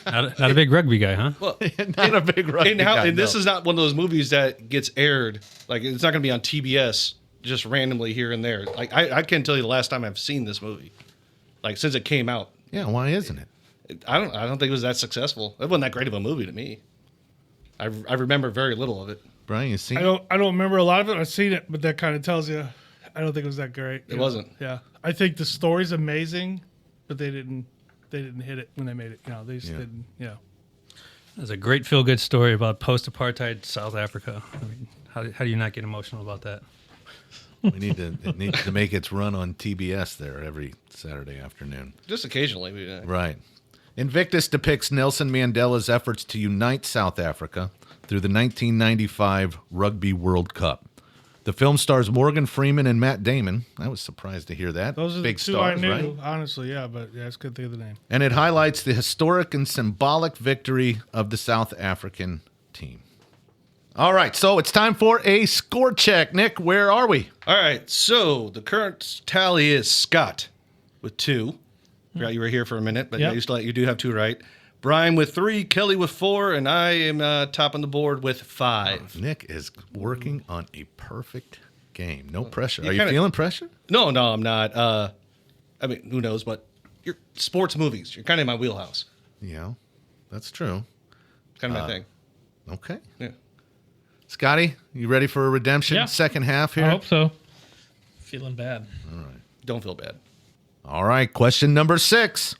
Not a big rugby guy, huh? Well, Not a big rugby guy, and this no. is not one of those movies that gets aired. Like, it's not going to be on TBS just randomly here and there. Like, I can't tell you the last time I've seen this movie. Like, since it came out. Yeah, why isn't it? I don't think it was that successful. It wasn't that great of a movie to me. I remember very little of it. Brian, you seen I it? don't remember a lot of it. I've seen it, but that kind of tells you. I don't think it was that great. It wasn't. Yeah, I think the story's amazing, but they didn't hit it when they made it. They just didn't. Yeah. It's a great feel-good story about post-apartheid South Africa. I mean, how do you not get emotional about that? It needs to make its run on TBS there every Saturday afternoon. Just occasionally. Right. Invictus depicts Nelson Mandela's efforts to unite South Africa through the 1995 Rugby World Cup. The film stars Morgan Freeman and Matt Damon. I was surprised to hear that. Those are big the two stars, I knew, right? honestly. Yeah, but yeah, it's good to think of the name. And it highlights the historic and symbolic victory of the South African team. All right, so it's time for a score check. Nick, where are we? All right, so the current tally is Scott with 2. Forgot you were here for a minute, but Yep. you do have 2 right. Brian with 3, Kelly with 4, and I am top on the board with 5. Nick is working on a perfect game. No pressure. you Are you kinda- feeling pressure? No, I'm not. I mean, who knows? But you're sports movies. You're kind of in my wheelhouse. Yeah, that's true. Kind of my thing. Okay. Yeah. Scotty, you ready for a redemption? Yeah. Second half here? I hope so. Feeling bad. Don't feel bad. All right, question number 6.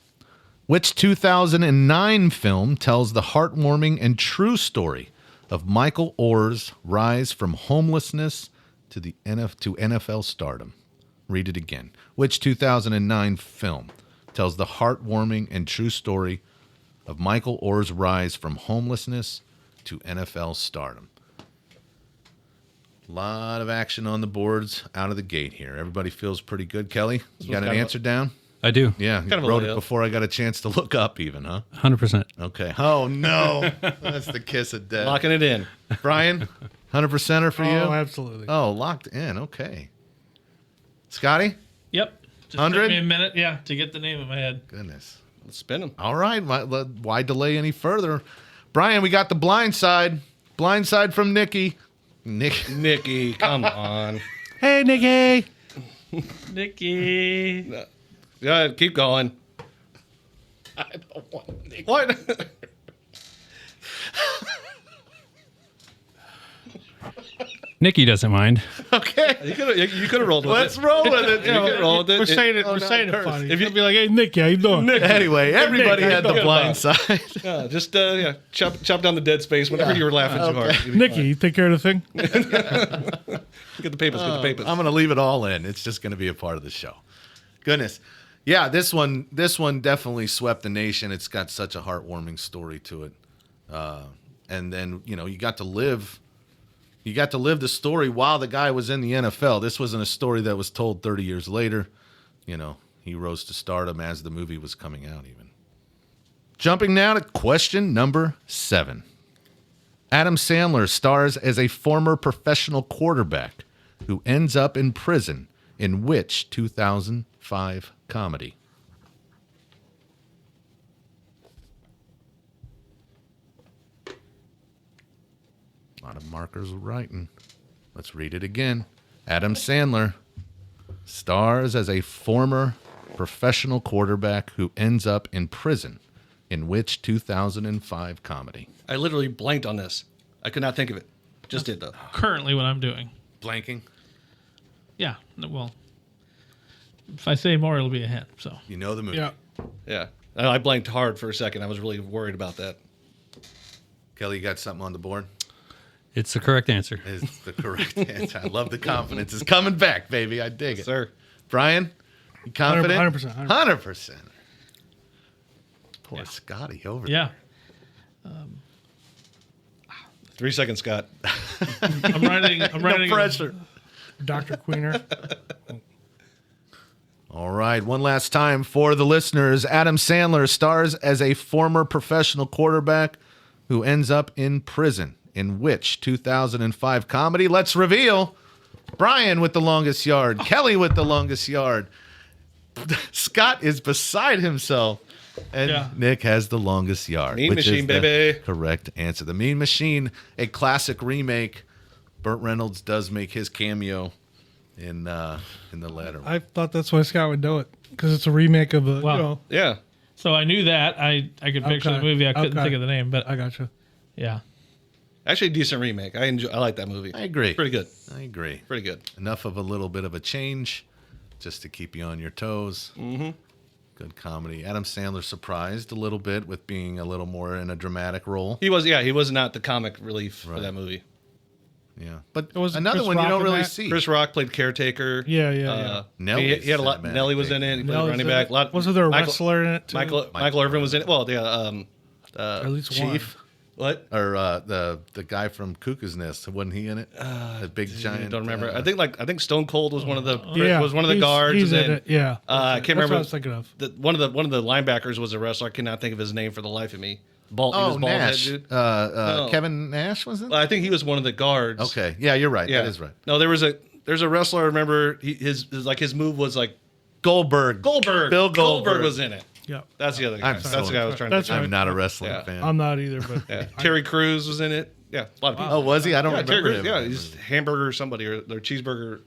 Which 2009 film tells the heartwarming and true story of Michael Orr's rise from homelessness to NFL stardom? Read it again. Which 2009 film tells the heartwarming and true story of Michael Orr's rise from homelessness to NFL stardom? A lot of action on the boards out of the gate here. Everybody feels pretty good. Kelly, you got an kind of answer down? I do. Yeah, Kind of a wrote it layup. before I got a chance to look up even, huh? 100%. Okay. Oh, no. That's the kiss of death. Locking it in. Brian, 100%er for you? Oh, absolutely. Oh, locked in. Okay. Scotty? Yep. Just 100? took me a minute, to get the name in my head. Goodness. Let's spin them. All right. Why delay any further? Brian, we got the blind side. Blind side from Nikki. Nikki, come on. Hey, Nikki. Nikki. Yeah, keep going. I don't want Nikki. What? Nikki doesn't mind. Okay. You could have rolled with Let's it. roll with it. You could have rolled with it. We're saying it. oh, We're no, saying it it hurts. funny. If If you- you be like, "Hey, Nicky, how you doing?" Anyway, everybody Nick, had the go. blind side. Just chop down the dead space whenever you were laughing too hard. You'll be Nikki, fine. you take care of the thing. Get the papers. Get the papers. I'm going to leave it all in. It's just going to be a part of the show. Goodness. Yeah, this one definitely swept the nation. It's got such a heartwarming story to it. And then, you got to live the story while the guy was in the NFL. This wasn't a story that was told 30 years later. He rose to stardom as the movie was coming out even. Jumping now to question number 7. Adam Sandler stars as a former professional quarterback who ends up in prison in which 2005 comedy? A lot of markers writing. Let's read it again. Adam Sandler stars as a former professional quarterback who ends up in prison in which 2005 comedy? I literally blanked on this. I could not think of it. Just did though. Currently, what I'm doing. Blanking. Yeah. Well, if I say more, it'll be a hint. So You know the movie. Yeah. Yeah. I blanked hard for a second. I was really worried about that. Kelly, you got something on the board? It's the correct answer. Is the correct answer. I love the confidence. It's coming back, baby. I dig it. Sir. Brian, you confident? 100%. 100%. Poor Scotty over there. yeah, 3 seconds, Scott. I'm writing. I'm writing. No pressure. Dr. Queener. All right, one last time for the listeners. Adam Sandler stars as a former professional quarterback who ends up in prison in which 2005 comedy? Let's reveal. Brian with the longest yard. Kelly with the longest yard. Scott is beside himself. And Yeah. Nick has the longest yard. Mean which Machine, is the baby. correct answer. The Mean Machine, a classic remake. Burt Reynolds does make his cameo in the latter one. I thought that's why Scott would do it because it's a remake of a. Wow. You know, Yeah. So I knew that. I could picture the Okay. movie. I couldn't Okay. think of the name, but I got you. yeah. Actually, a decent remake. I like that movie. I agree. Pretty good. I agree. Pretty good. Enough of a little bit of a change just to keep you on your toes. Mm-hmm. Good comedy. Adam Sandler surprised a little bit with being a little more in a dramatic role. He was not the comic relief for Right. that movie. Yeah. But Was another Chris one you Rock don't in really that? see. Chris Rock played caretaker. Yeah. Nelly's He had a lot. cinematic Nelly was thing. in it. He played Nelly's running in back. it. A lot, Wasn't there a Michael- wrestler in it too? Michael Irvin was in it. Well, yeah. At least one. Chief. What? Or the guy from Cuckoo's Nest, wasn't he in it? The big giant. I don't remember. I think Stone Cold was one of the Yeah, was one of the he's- guards. He's and in then, it. Yeah. I can't That's remember. what I was thinking of. One of the linebackers was a wrestler. I cannot think of his name for the life of me. He was Oh, bald Nash. head, dude. No. Kevin Nash was it? I think he was one of the guards. Okay. Yeah, you're right. Yeah, That is right. No, there's a wrestler. I remember his move was like Goldberg. Bill Goldberg. Goldberg was in it. Yeah. That's the other guy. I'm That's the guy I was trying to That's think of. I'm not a wrestling Yeah. fan. I'm not either, but Yeah. Terry Crews was in it. Yeah, a lot of people. Oh, was he? I don't Yeah, Terry remember Crews. him. Yeah, he's hamburger somebody or cheeseburger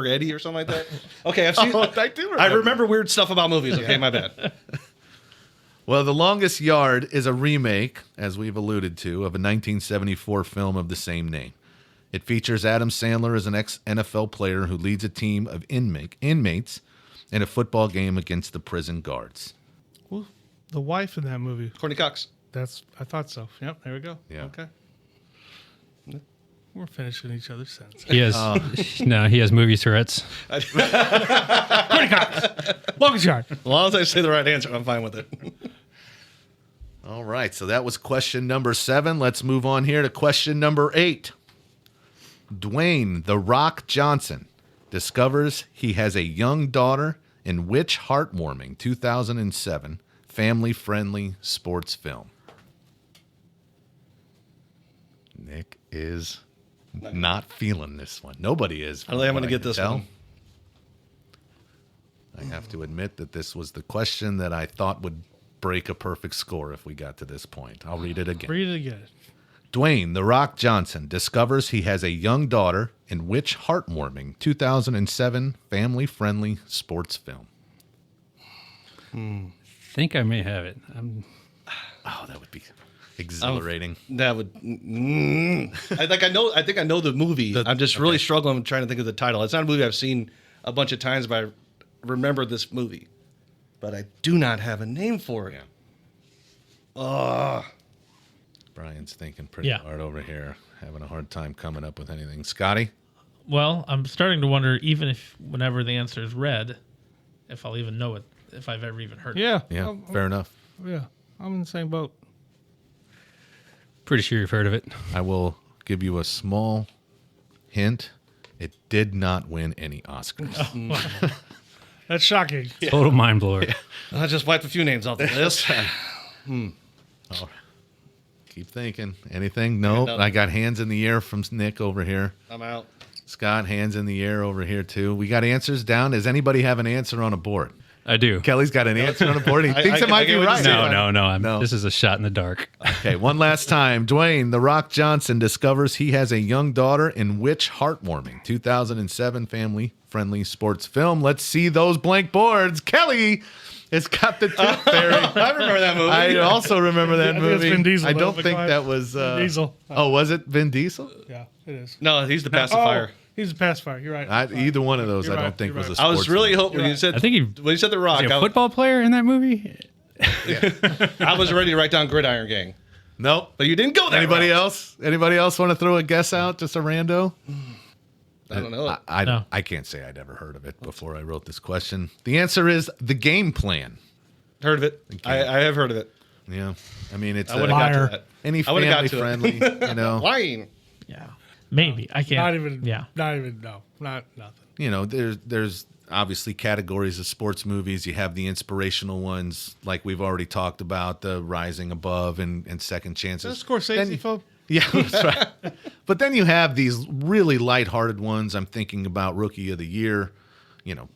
Eddie or something like that. Okay, I've seen. Oh, I do I remember weird stuff about movies. Okay, my bad. Well, The Longest Yard is a remake, as we've alluded to, of a 1974 film of the same name. It features Adam Sandler as an ex-NFL player who leads a team of inmates in a football game against the prison guards. well, the wife in that movie. Courtney Cox. I thought so. Yep. There we go. Yeah. Okay. We're finishing each other's sentences. He has no. He has movie Tourette's. Longest yard. As long as I say the right answer, I'm fine with it. All right, so that was question number 7. Let's move on here to question number 8. Dwayne "The Rock" Johnson discovers he has a young daughter in which heartwarming 2007 family-friendly sports film? Nick is not feeling this one. Nobody is. I don't think I'm from going to what get can this tell. one. I have to admit that this was the question that I thought would break a perfect score if we got to this point. I'll read it again. Read it again. Dwayne "The Rock" Johnson discovers he has a young daughter in which heartwarming 2007 family-friendly sports film? Think I may have it. Oh, that would be exhilarating. That would. I think I know the movie. I'm just really struggling trying to think of the title. It's not a movie I've seen a bunch of times, but I remember this movie. But I do not have a name for it. Brian's thinking pretty Yeah. hard over here, having a hard time coming up with anything. Scotty? Well, I'm starting to wonder, even if whenever the answer is red, if I'll even know it, if I've ever even heard it. Yeah. Yeah, fair enough. Yeah. I'm in the same boat. Pretty sure you've heard of it. I will give you a small hint. It did not win any Oscars. That's shocking. Total mind blower. I just wiped a few names off the list. Keep thinking. Anything? No. No. I got hands in the air from Nick over here. I'm out. Scott, hands in the air over here too. We got answers down. Does anybody have an answer on a board? I do. Kelly's got an answer on a board. He thinks I it might get be what right. you're saying. No. No. This is a shot in the dark. Okay, one last time. Dwayne "The Rock" Johnson discovers he has a young daughter in which heartwarming 2007 family-friendly sports film? Let's see those blank boards. Kelly has got the tooth fairy. I remember that movie. I also remember that I think it's movie. Vin Diesel, I though, don't but think go ahead. that was Vin Diesel. Oh, was it Vin Diesel? Yeah, it is. No, he's the pacifier. Oh, he's a pacifier. You're right. Either one of those, You're I don't right, think you're was a right. sports I was really film. hoping when you said I think he when you said The Rock. is he a football player in that movie. I was ready to write down Gridiron Gang, Nope. but you didn't go there. Anybody else? Anybody else want to throw a guess out? Just a rando? I don't know. No. I can't say I'd ever heard of it before I wrote this question. The answer is The Game Plan. Heard of it. I have heard of it. Yeah, I mean it's I would have got Liar. to that. any I would've family got to friendly. You know, Lying. Yeah. Maybe. I can't. Not even. Yeah. Not even. No. Not nothing. you know, there's obviously categories of sports movies. You have the inspirational ones, like we've already talked about, the Rising Above and Second Chances. Is that a Scorsese Then- film? Yeah, that's right. But then you have these really lighthearted ones. I'm thinking about Rookie of the Year. You know,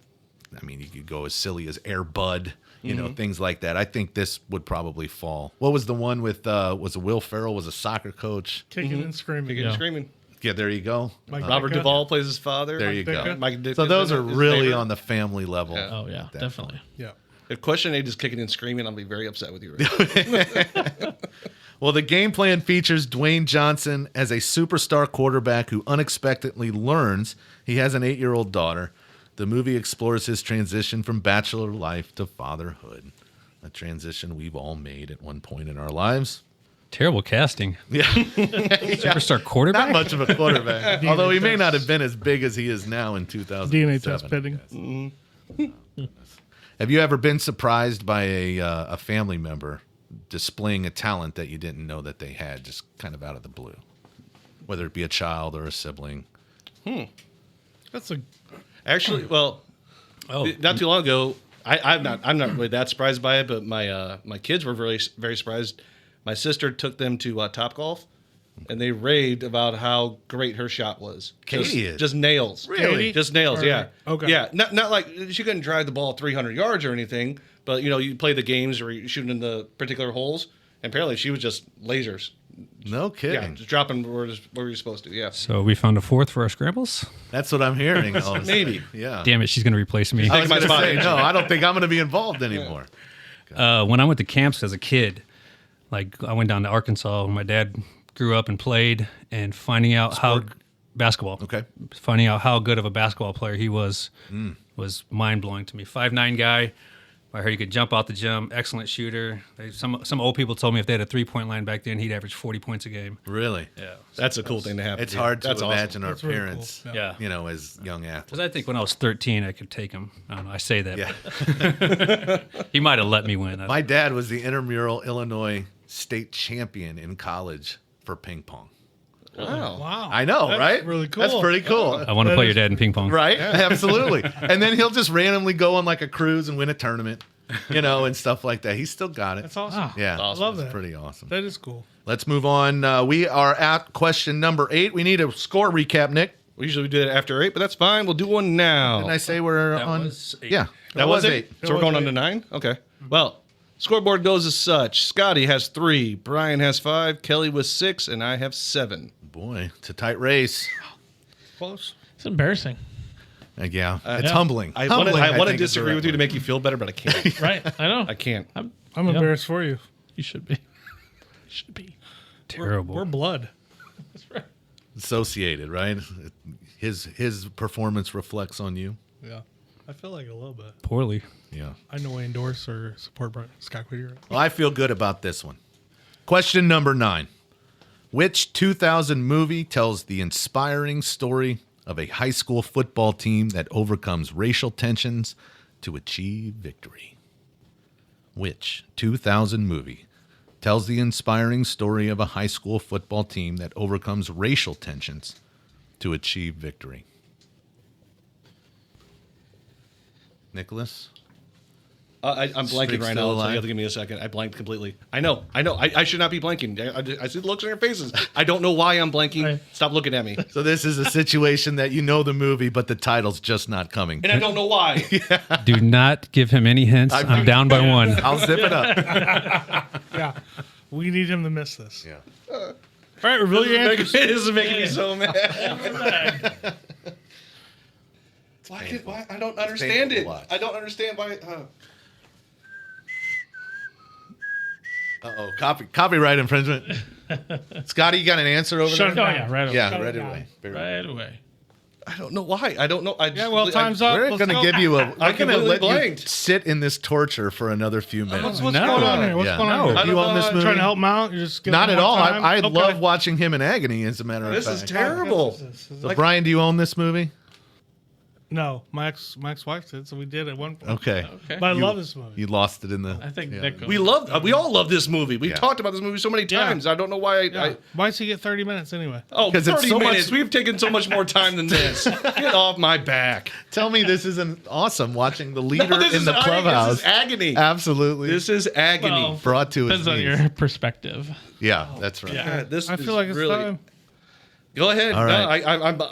I mean, you could go as silly as Air Bud. You know, things like that. I think this would probably fall. What was the one with? Was it Will Ferrell? Was a soccer coach? Kicking and screaming. Kicking and screaming. Yeah, there you go. Mike Robert Ditka. Duvall plays his father. There you go. Ditka. Mike Ditka So those is are his really neighbor. on the family level. Yeah. Oh yeah, definitely. Yeah. If Question 8 is kicking and screaming, I'll be very upset with you. Right Well, the game plan features Dwayne Johnson as a superstar quarterback who unexpectedly learns he has an 8-year-old daughter. The movie explores his transition from bachelor life to fatherhood, a transition we've all made at one point in our lives. Terrible casting. Yeah. Superstar quarterback. Not much of a quarterback, although he may not have been as big as he is now in 2007. DNA test pending. Have you ever been surprised by a family member displaying a talent that you didn't know that they had, just kind of out of the blue, whether it be a child or a sibling? That's a Actually, well, not too long ago, I'm not really that surprised by it, but my kids were very surprised. My sister took them to Topgolf, and they raved about how great her shot was. Katie is. Just nails. Really? Just nails. Or- Yeah. okay. Yeah. Not like she couldn't drive the ball 300 yards or anything, but you play the games or you shoot in the particular holes, and apparently she was just lasers. No Yeah, kidding. just dropping where you're supposed to. Yeah. So we found a fourth for our scrambles. That's what I'm hearing. all of a Maybe. sudden. Yeah. Damn it, she's going to replace me. I was my going to spot. say, no, I don't think I'm going to be involved anymore. When I went to camps as a kid, like I went down to Arkansas when my dad grew up and played, and finding out how basketball. Okay. Finding out how good of a basketball player he was mind blowing to me. 5'9" guy. I heard he could jump out the gym. Excellent shooter. Some old people told me if they had a 3-point line back then, he'd average 40 points a game. Really? Yeah. That's a cool thing to have. It's do. hard to That's awesome. imagine our That's really cool. parents, Yeah. Yeah. as young athletes. Because I think when I was 13, I could take him. I don't know. I say that. Yeah. But he might have let me win. My dad was the intramural Illinois state champion in college for ping pong. Wow. wow. I know, That's right? really cool. That's pretty cool. I want to That play is- your dad in ping pong. Right? Absolutely. And then he'll just randomly go on like a cruise and win a tournament, and stuff like that. He's still got it. That's awesome. Yeah. I love It's that. pretty awesome. That is cool. Let's move on. We are at question number 8. We need a score recap, Nick. We usually do that after 8, but that's fine. We'll do one now. Didn't I say we're That on? was 8. Yeah. That was 8. 8. So we're was going on 8. to 9? Okay. Well, scoreboard goes as such. Scotty has 3, Brian has 5, Kelly with 6, and I have 7. Boy, it's a tight race. Close. It's embarrassing, Yeah. It's Yeah. humbling. I Humbling, want to think, is the disagree right with you to word. make you feel better, but I can't. right? I know. I can't. I'm Yeah. embarrassed for you. You should be. You should be. Terrible. We're blood. Associated, right? His performance reflects on you. Yeah. I feel like a little bit. Poorly. Yeah. I know I endorse or support Brian Scott Whittier. Well, I feel good about this one. Question number 9. Which 2000 movie tells the inspiring story of a high school football team that overcomes racial tensions to achieve victory? Which 2000 movie tells the inspiring story of a high school football team that overcomes racial tensions to achieve victory? Nicholas? I'm blanking Streak's right still now, so alive? you have to give me a second. I blanked completely. I know. I should not be blanking. I see the looks on your faces. I don't know why I'm blanking. Right. Stop looking at me. So this is a situation that you know the movie, but the title's just not coming. And I don't know why. Do not give him any hints. I'm down by 1. I'll zip it up. Yeah. We need him to miss this. Yeah. All right, reveal your answers. This is making me so mad. Why? I don't understand painful it. to watch. I don't understand why. Uh-oh, copyright infringement. Scotty, you got an answer over Shut there? Oh yeah, right away. Yeah, Shut it right down. away. Right away. I don't know why. I don't know. Yeah, well, time's up. We're Let's going to go. give you a. We're going to completely let you blanked. sit in this torture for another few minutes. What's No. going on here? What's Yeah. going on No. here? I You don't on know. this movie? Trying to help him out? You're just Not at all. I Okay. love watching him in agony. As a matter of This fact. is terrible. So, Brian, do you own this movie? No, my ex-wife did, so we did at one point. Okay. Okay. But I love this movie. You lost it in the. I think yeah. Nick. We all love this movie. We've Yeah. talked about this movie so many Yeah. times. I don't know why. Yeah. Why does he get 30 minutes anyway? 'Cause it's 30 so much- minutes. We've taken so much more time than this. Get off my back. Tell me this isn't awesome watching the leader No, this in is the clubhouse. This is agony. Absolutely. This is agony. Well, brought to his depends on knees. your perspective. Yeah, that's right. Yeah. This I is feel like it's really. time. Go ahead. All right. No,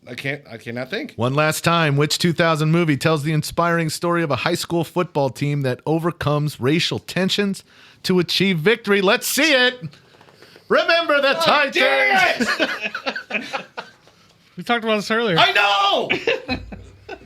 I cannot think. One last time, which 2000 movie tells the inspiring story of a high school football team that overcomes racial tensions to achieve victory? Let's see it. Remember the Titans. We talked about this earlier. I know.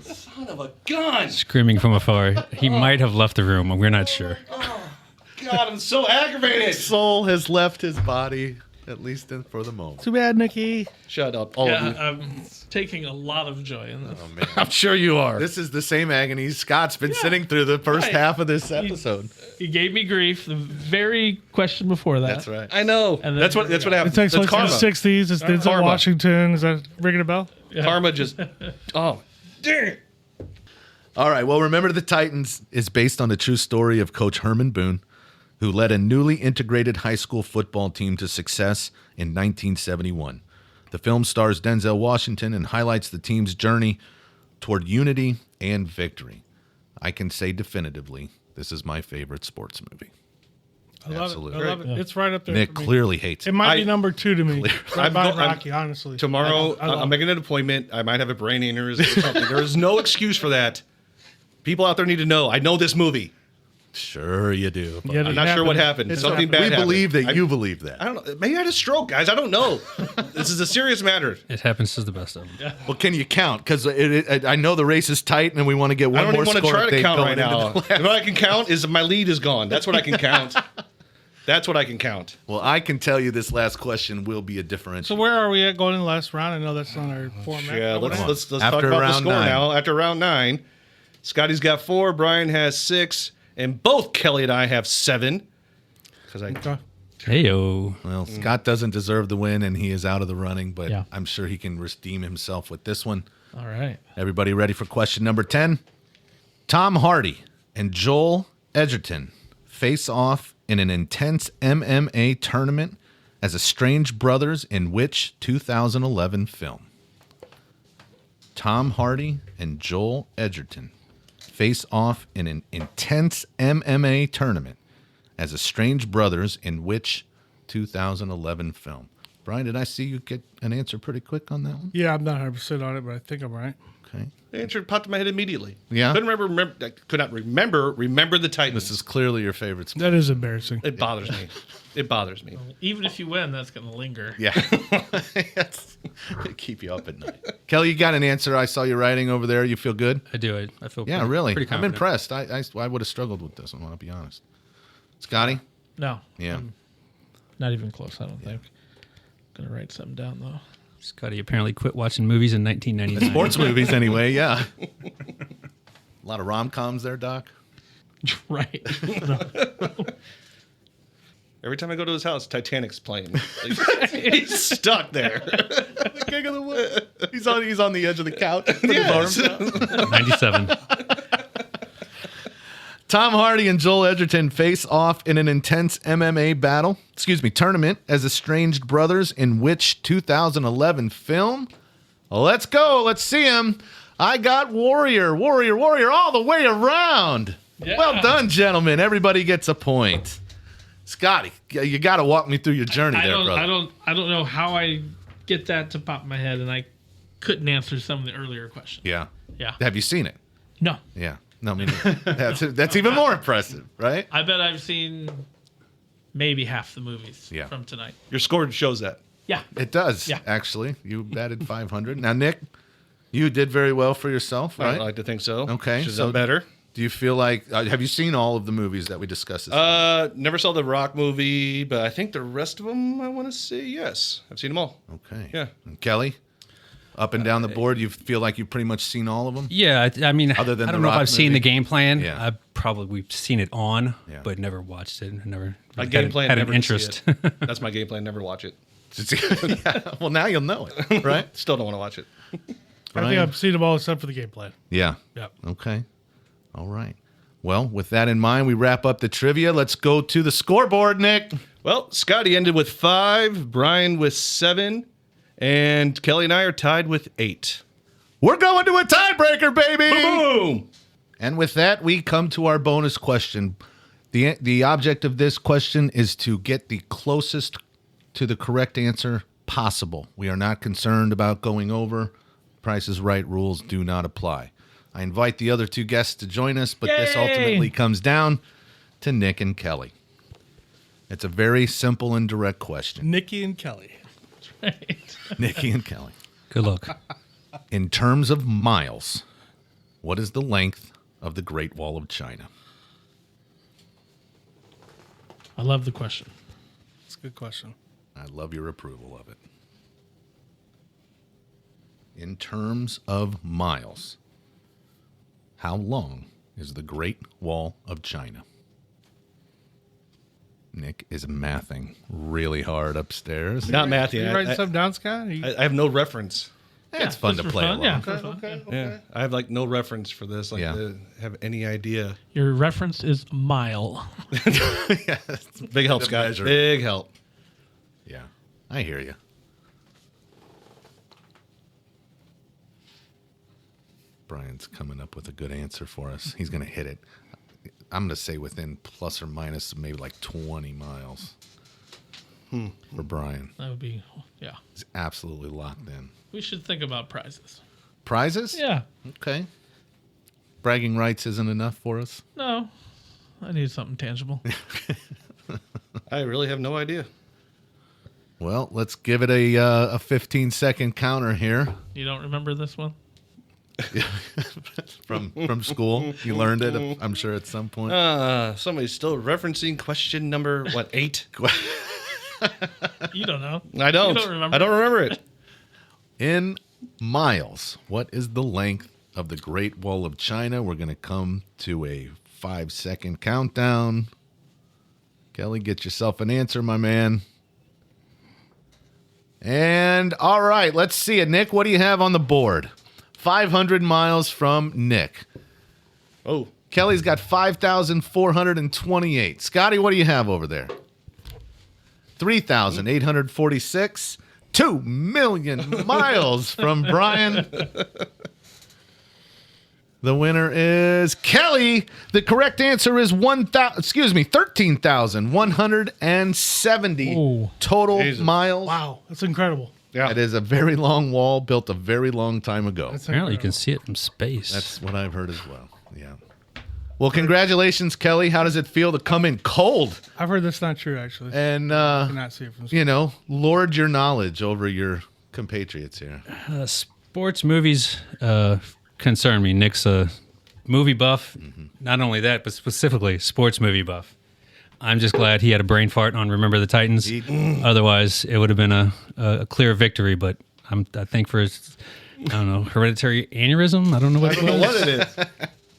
Son of a gun. Screaming from afar. He might have left the room. We're not sure. God, I'm so aggravated. Soul has left his body, at least for the moment. Too bad, Nikki. Shut up, all of you. I'm taking a lot of joy in this. Oh, man. I'm sure you are. This is the same agony Scott's been sitting through the first Right. half of this episode. He gave me grief the very question before that. That's right. I know. And then- That's what It happens. takes That's place in karma. the 60s. It's in Karma. Washington. Is that ringing a bell? Karma just. Oh, dang it. All right. Well, Remember the Titans is based on the true story of Coach Herman Boone, who led a newly integrated high school football team to success in 1971. The film stars Denzel Washington and highlights the team's journey toward unity and victory. I can say definitively, this is my favorite sports movie. I love Absolutely. it. I love it. It's right up there. Nick for me. clearly hates It it. might I- be number 2 to me. Right I'm behind go- I'm- Rocky, honestly. Tomorrow, I love I'm it. making an appointment. I might have a brain aneurysm or something. There is no excuse for that. People out there need to know. I know this movie. Sure you do. Yeah, I'm it not sure what happened. It's Something happened. bad We happened. believe that I- you believe that. I don't know. Maybe I had a stroke, guys. I don't know. This is a serious matter. It happens to the best of them. Well, can you count? Because I know the race is tight, and we want to get I one don't more even want to score try to update count going right into now. the last- What I can count is my lead is gone. That's what I can count. That's what I can count. Well, I can tell you this last question will be a differential. So where are we at going in the last round? I know that's on our format. Yeah, But let's what- let's talk After about the round score 9. now. After round 9, Scotty's got 4, Brian has 6, and both Kelly and I have 7. Because I Okay. Heyo. Well, Scott doesn't deserve the win, and he is out of the running, but Yeah. I'm sure he can redeem himself with this one. All right. Everybody ready for question number 10? Tom Hardy and Joel Edgerton face off in an intense MMA tournament as estranged brothers in which 2011 film? Tom Hardy and Joel Edgerton face off in an intense MMA tournament as estranged brothers in which 2011 film? Brian, did I see you get an answer pretty quick on that one? Yeah, I'm not 100% on it, but I think I'm right. Okay. the answer popped in my head immediately. Yeah? I could not remember the Titans. This is clearly your favorite sport. That is embarrassing. It bothers me. It bothers me. Even if you win, that's going to linger. Yeah. Keep you up at night. Kelly, you got an answer. I saw you writing over there. You feel good? I do. I feel Yeah, pretty, really. pretty I'm confident. impressed. I would have struggled with this one, I'll be honest. Scotty? No. Yeah. Not even close, I don't think. Going to write something down, though. Scotty apparently quit watching movies in 1999. Sports movies, anyway, yeah. A lot of rom-coms there, Doc. Right. Every time I go to his house, Titanic's playing. Like, he's stuck there. King of the Wood. He's on the edge of the couch. With his Yes. arms out. 97. Tom Hardy and Joel Edgerton face off in an intense MMA tournament as estranged brothers in which 2011 film? Let's go. Let's see him. I got Warrior all the way around. Yeah. Well done, gentlemen. Everybody gets a point. Scotty, you got to walk me through your journey I there, don't, brother. I don't know how I get that to pop in my head, and I couldn't answer some of the earlier questions. Yeah. Yeah. Have you seen it? No. Yeah. No, me neither. That's even more impressive, right? I bet I've seen maybe half the movies Yeah. from tonight. Your score shows that. Yeah. It does, Yeah. actually. You batted 500. Now, Nick, you did very well for yourself, right? I like to think so. Okay, Should have so- done better. Do you feel like, have you seen all of the movies that we discussed this week? Never saw the Rock movie, but I think the rest of them I want to say yes. I've seen them all. Okay. Yeah. And Kelly, up and down the board, you feel like you've pretty much seen all of them? Yeah, I mean, Other than I the don't know if Rock I've seen movie? the game plan. Yeah. We've seen it on, Yeah. but never watched it. Never My had, game plan had never an to see interest. it. That's my game plan. Never watch it. Yeah, well, now you'll know it, right? Still don't want to watch it. I think I've seen them all except for the game plan. Yeah. Yep. Okay. All right. Well, with that in mind, we wrap up the trivia. Let's go to the scoreboard, Nick. Well, Scotty ended with 5, Brian with 7, and Kelly and I are tied with 8. We're going to a tiebreaker, baby. Boom! And with that, we come to our bonus question. The object of this question is to get the closest to the correct answer possible. We are not concerned about going over. Price is Right rules do not apply. I invite the other two guests to join us, but this Yay! ultimately comes down to Nick and Kelly. It's a very simple and direct question. Nikki and Kelly. Nikki and Kelly. Good luck. In terms of miles, what is the length of the Great Wall of China? I love the question. That's a good question. I love your approval of it. In terms of miles, how long is the Great Wall of China? Nick is mathing really hard upstairs. Not Matthew. You writing something down, Scott? I have no reference. It's fun to Just for play fun, along. yeah, for fun. Yeah, I have no reference for this. Yeah. To have any idea. Your reference is mile. Big help, The Scott. measure. Big help. Yeah, I hear you. Brian's coming up with a good answer for us. He's going to hit it. I'm going to say within plus or minus maybe like 20 miles for Brian. That would be, yeah. He's absolutely locked in. We should think about prizes. Prizes? Yeah. Okay. Bragging rights isn't enough for us. No, I need something tangible. I really have no idea. Well, let's give it a 15-second counter here You don't remember this one? from school. You learned it, I'm sure, at some point. Somebody's still referencing question number 8? You don't know. I don't. You don't remember. I don't remember it. In miles, what is the length of the Great Wall of China? We're going to come to a 5-second countdown. Kelly, get yourself an answer, my man. And all right, let's see it. Nick, what do you have on the board? 500 miles from Nick. Oh, Kelly's got 5,428. Scotty, what do you have over there? 3,846. 2 million miles from Brian. The winner is Kelly. The correct answer is 13,170 Ooh. total Jesus. miles. Wow, that's incredible. yeah. It is a very long wall built a very long time ago. That's Apparently, you incredible. can see it from space. That's what I've heard as well. Yeah. Well, congratulations, Kelly. How does it feel to come in cold I've heard that's not true, actually. and I cannot see it from lord your knowledge over your compatriots here? Sports movies concern me. Nick's a movie buff. Not only that, but specifically sports movie buff. I'm just glad he had a brain fart on Remember the Titans. Otherwise, it would have been a clear victory. But I think for his, hereditary aneurysm. I don't know what I it don't know was. what it is.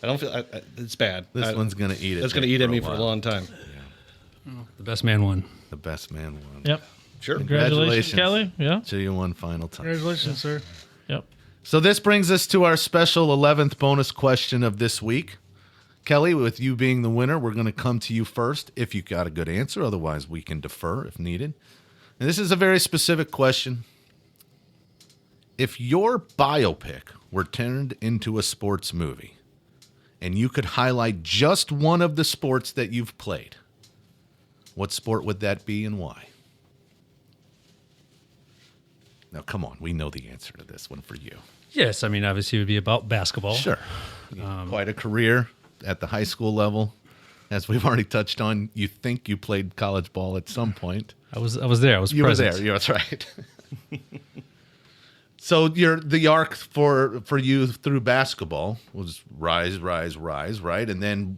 I don't feel. it's bad. This one's going to eat it. That's going to eat at me for a while. long time. The best man won. The best man won. Yep. Sure. Congratulations, Kelly. Yeah. To you one final time. Congratulations, sir. Yep. So this brings us to our special 11th bonus question of this week. Kelly, with you being the winner, we're going to come to you first if you got a good answer. Otherwise, we can defer if needed. And this is a very specific question. If your biopic were turned into a sports movie and you could highlight just one of the sports that you've played, what sport would that be and why? Now, come on. We know the answer to this one for you. Yes, I mean obviously it would be about basketball. Sure. Quite a career at the high school level. As we've already touched on, you think you played college ball at some point. I was there. I was You present. were there. Yeah, that's right. So the arc for you through basketball was rise, right? And then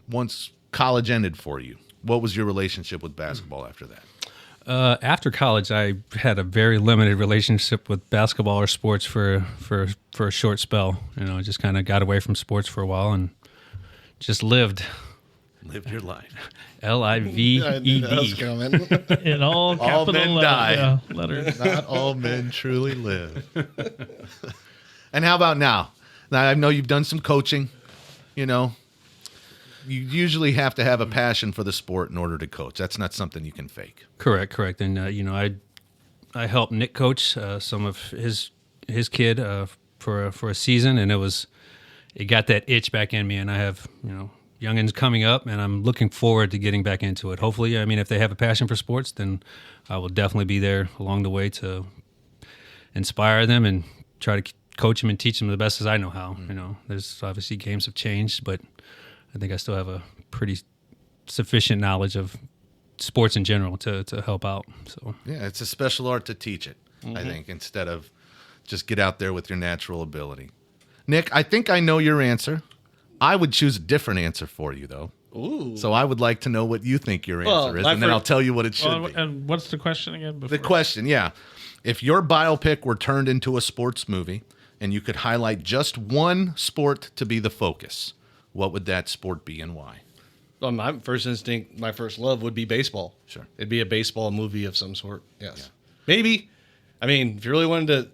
once college ended for you, what was your relationship with basketball after that? After college, I had a very limited relationship with basketball or sports for a short spell. Just kind of got away from sports for a while and just lived. Lived your life. LIVED. coming. In all capital men letters. die. Yeah, letters. Not all men truly live. And how about now? Now I know you've done some coaching. You know, you usually have to have a passion for the sport in order to coach. That's not something you can fake. Correct. And I helped Nick coach some of his kid for a season, and it got that itch back in me. And I have youngins coming up, and I'm looking forward to getting back into it. Hopefully, if they have a passion for sports, then I will definitely be there along the way to inspire them and try to coach them and teach them the best as I know how. There's obviously games have changed, but I think I still have a pretty sufficient knowledge of sports in general to help out. So yeah, it's a special art to teach it, I think, instead of just get out there with your natural ability. Nick, I think I know your answer. I would choose a different answer for you, though. Ooh. So I would like to know what you think your answer is, and then I'll tell you what it should be. And what's the question again? The question, yeah. If your biopic were turned into a sports movie and you could highlight just one sport to be the focus, what would that sport be and why? Well, my first instinct, my first love would be baseball. Sure. It'd be a baseball movie of some sort. Yes. Yeah. Maybe. If you really wanted to,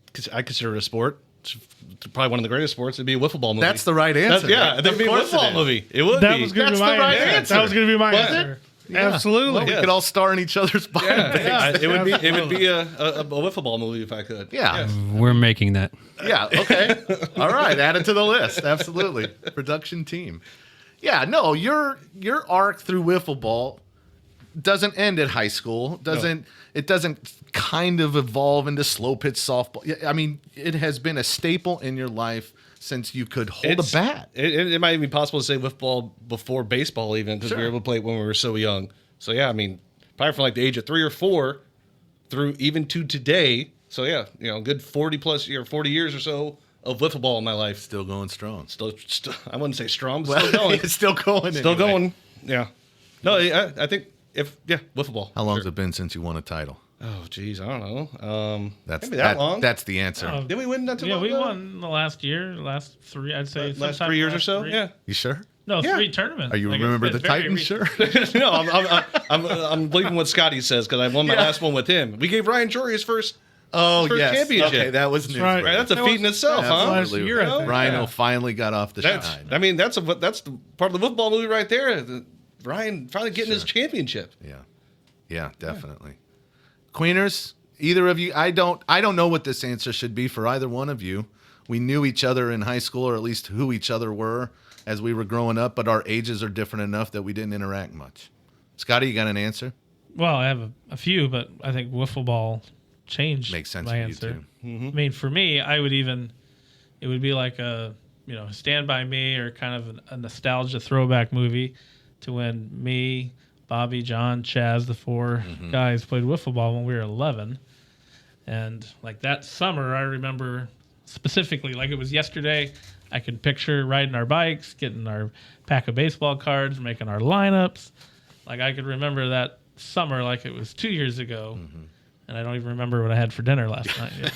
because I consider it a sport, it's probably one of the greatest sports, it'd be a wiffle ball movie. That's the right answer. It'd be a wiffle ball movie. It would That be. was going to That's be my the right answer. answer. That was going to be my answer. Absolutely. Well, we could all star in each other's biopics. It would be a wiffle ball movie if I could. Yeah. we're making that. Yeah, okay. All right, add it to the list. Absolutely. Production team. Yeah, no, your arc through wiffle ball doesn't end at high school. It doesn't kind of evolve into slow pitch softball. It has been a staple in your life since you could hold a bat. It might even be possible to say wiffle ball before baseball even, because we were able to play it when we were so young. So yeah, probably from like the age of 3 or 4 through even to today. So yeah, good 40 years or so of wiffle ball in my life. Still going strong. Still I wouldn't say strong, but still going. It's still going. Still anyway. going. Yeah. No, I think wiffle ball. How long has it been since you won a title? Oh, geez, I don't know. That's maybe that long. That's the answer. Did we win that too Yeah, long we ago? won the last 3. I'd say Last sometime 3 years or last so. 3. Yeah. You sure? No, Yeah. 3 tournaments. Are you Like, remember it's the been very Titans recent. shirt? No, I'm believing what Scotty says because I won my last one with him. We gave Ryan Drury his first. Oh, First yes. championship. Okay, that was news. right. Right, that's a feat in itself, huh? last year, I think. Rhino finally got off the That's shine. that's the part of the football movie right there. Ryan finally getting his championship. Yeah, definitely. Queeners, either of you, I don't know what this answer should be for either one of you. We knew each other in high school, or at least who each other were as we were growing up, but our ages are different enough that we didn't interact much. Scotty, you got an answer? Well, I have a few, but I think wiffle ball changed Makes sense my for you, answer. too. For me, it would be like a Stand By Me, or kind of a nostalgia throwback movie to when me, Bobby, John, Chaz, the 4 guys played wiffle ball when we were 11. And like that summer, I remember specifically, like it was yesterday, I could picture riding our bikes, getting our pack of baseball cards, making our lineups. Like I could remember that summer like it was 2 years ago. And I don't even remember what I had for dinner last night. Yeah.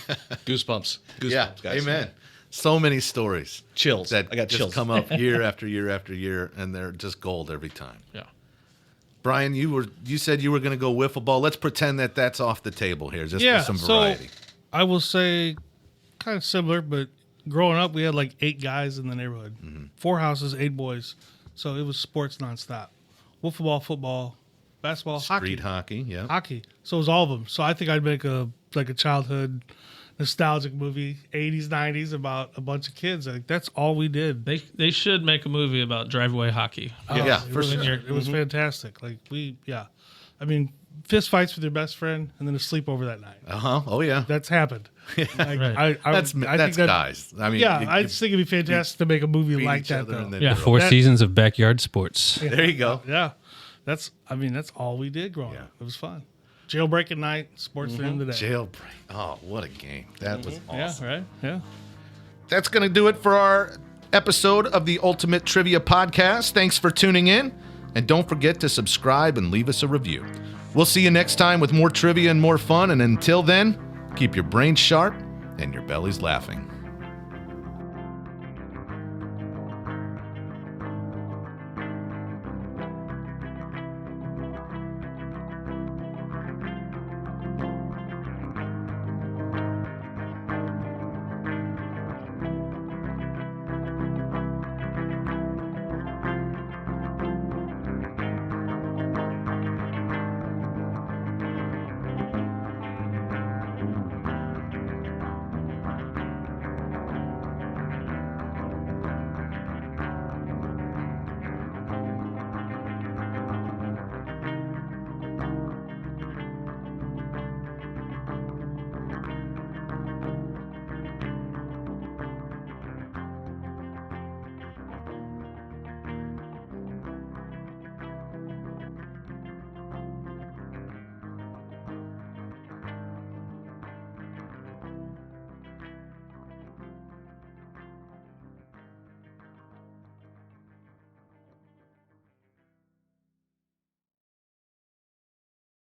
Goosebumps. Yeah, Guys. amen. So many stories. Chills. That I got just chills. come up year after year after year, and they're just gold every time. Yeah. Brian, you said you were going to go wiffle ball. Let's pretend that that's off the table here, just for some variety. So I will say kind of similar, but growing up, we had like 8 guys in the neighborhood, 4 houses, 8 boys. So it was sports nonstop. Wiffle ball, football, basketball, Street hockey, yeah. hockey. So it was all of them. So I think I'd make a childhood nostalgic movie, 80s, 90s, about a bunch of kids. Like that's all we did. They should make a movie about driveway hockey. Yeah, It for was, sure. It was fantastic. Like I mean, fist fights with your best friend and then a sleepover that night. Oh, yeah. That's happened. Like, Right. That's think guys. I mean, I just think it'd be fantastic to make a movie beat like each that, other though. and then Yeah. do it. 4 That- seasons of backyard sports. There you go. Yeah, that's all we did growing up. It was fun. Jailbreak at night, sports at the end of the day. Jailbreak. Oh, what a game. That was awesome. Yeah, right. Yeah. That's going to do it for our episode of the Ultimate Trivia Podcast. Thanks for tuning in. And don't forget to subscribe and leave us a review. We'll see you next time with more trivia and more fun. And until then, keep your brains sharp and your bellies laughing.